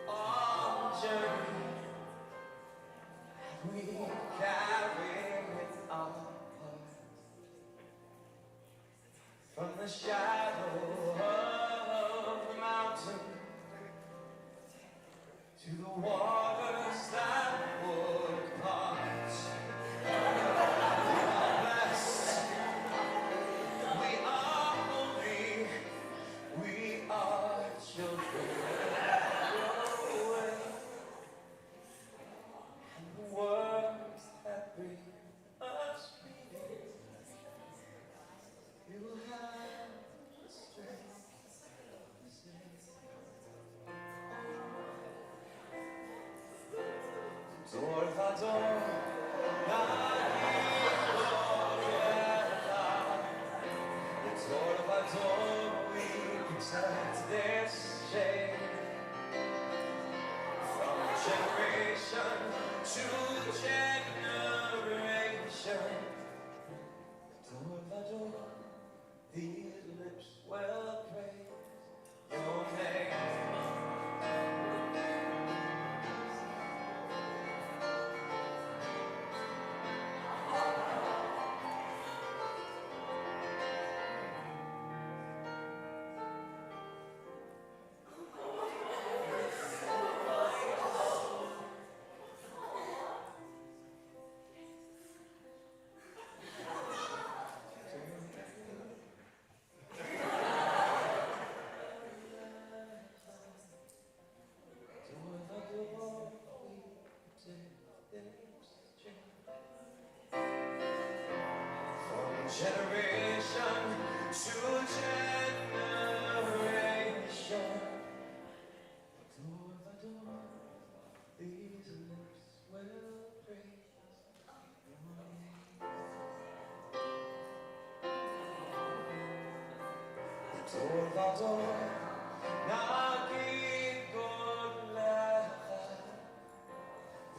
on the journey we carry with our hearts, from the shadow of the mountain to the waters that would part. We are holy, we are children of your way, and the words that bring us freedom, you will have the strength to say. Torvador, Torvador, we protect this shade from generation to generation. Torvador, these lips will praise your name. Generation to generation, Torvador, these lips will praise your name. Torvador, naging godlecha,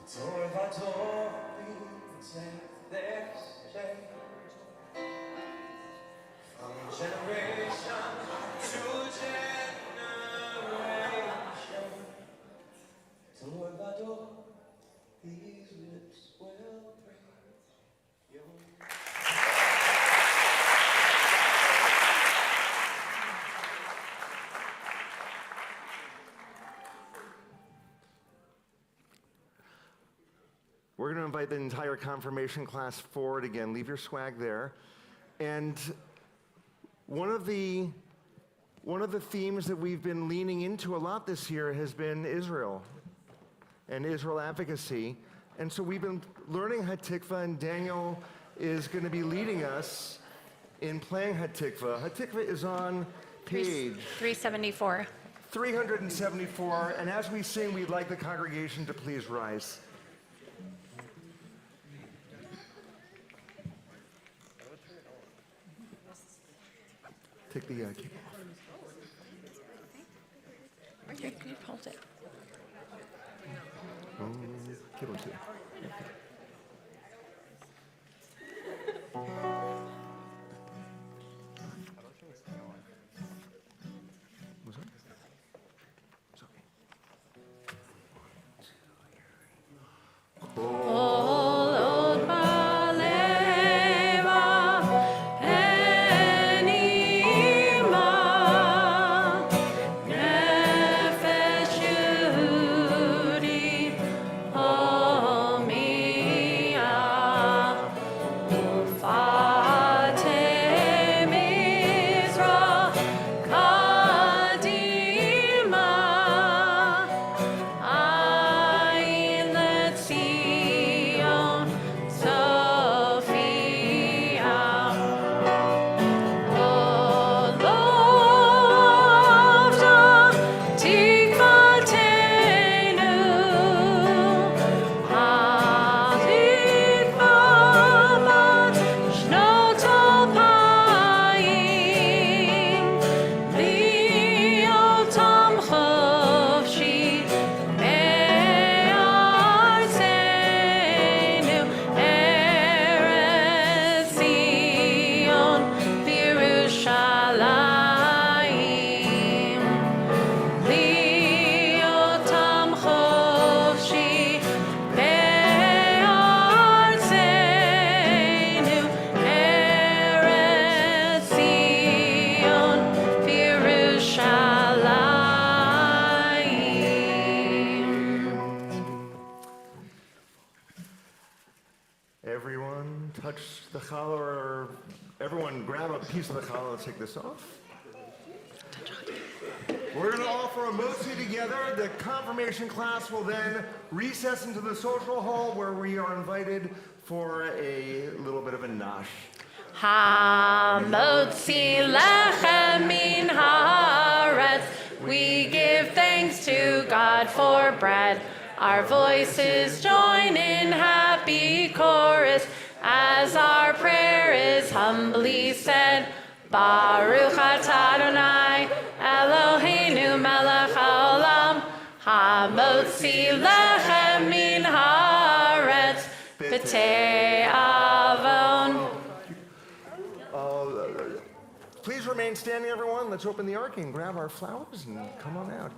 Torvador, we protect this chain. From generation to generation, Torvador, these lips will praise your name. We're going to invite the entire confirmation class forward again. Leave your swag there. And one of the themes that we've been leaning into a lot this year has been Israel and Israel advocacy. And so we've been learning Hatikva, and Daniel is going to be leading us in playing Hatikva. Hatikva is on page 374. 374. And as we sing, we'd like the congregation to please rise. Take the cape off. You can hold it. Oh, give it to you. Was that? It's okay. Oh, me. Everyone touch the challah, or everyone grab a piece of the challah. Let's take this off. We're going to offer a motzi together. The confirmation class will then recess into the social hall where we are invited for a little bit of a nosh. Hamotzi lechem min haaretz. We give thanks to God for bread. Our voices join in happy chorus as our prayer is humbly said. Baruch atah Adonai Eloheinu melech haolam hamotzi lechem min haaretz b'tei avon. Please remain standing, everyone. Let's open the ark and grab our flowers and come on out.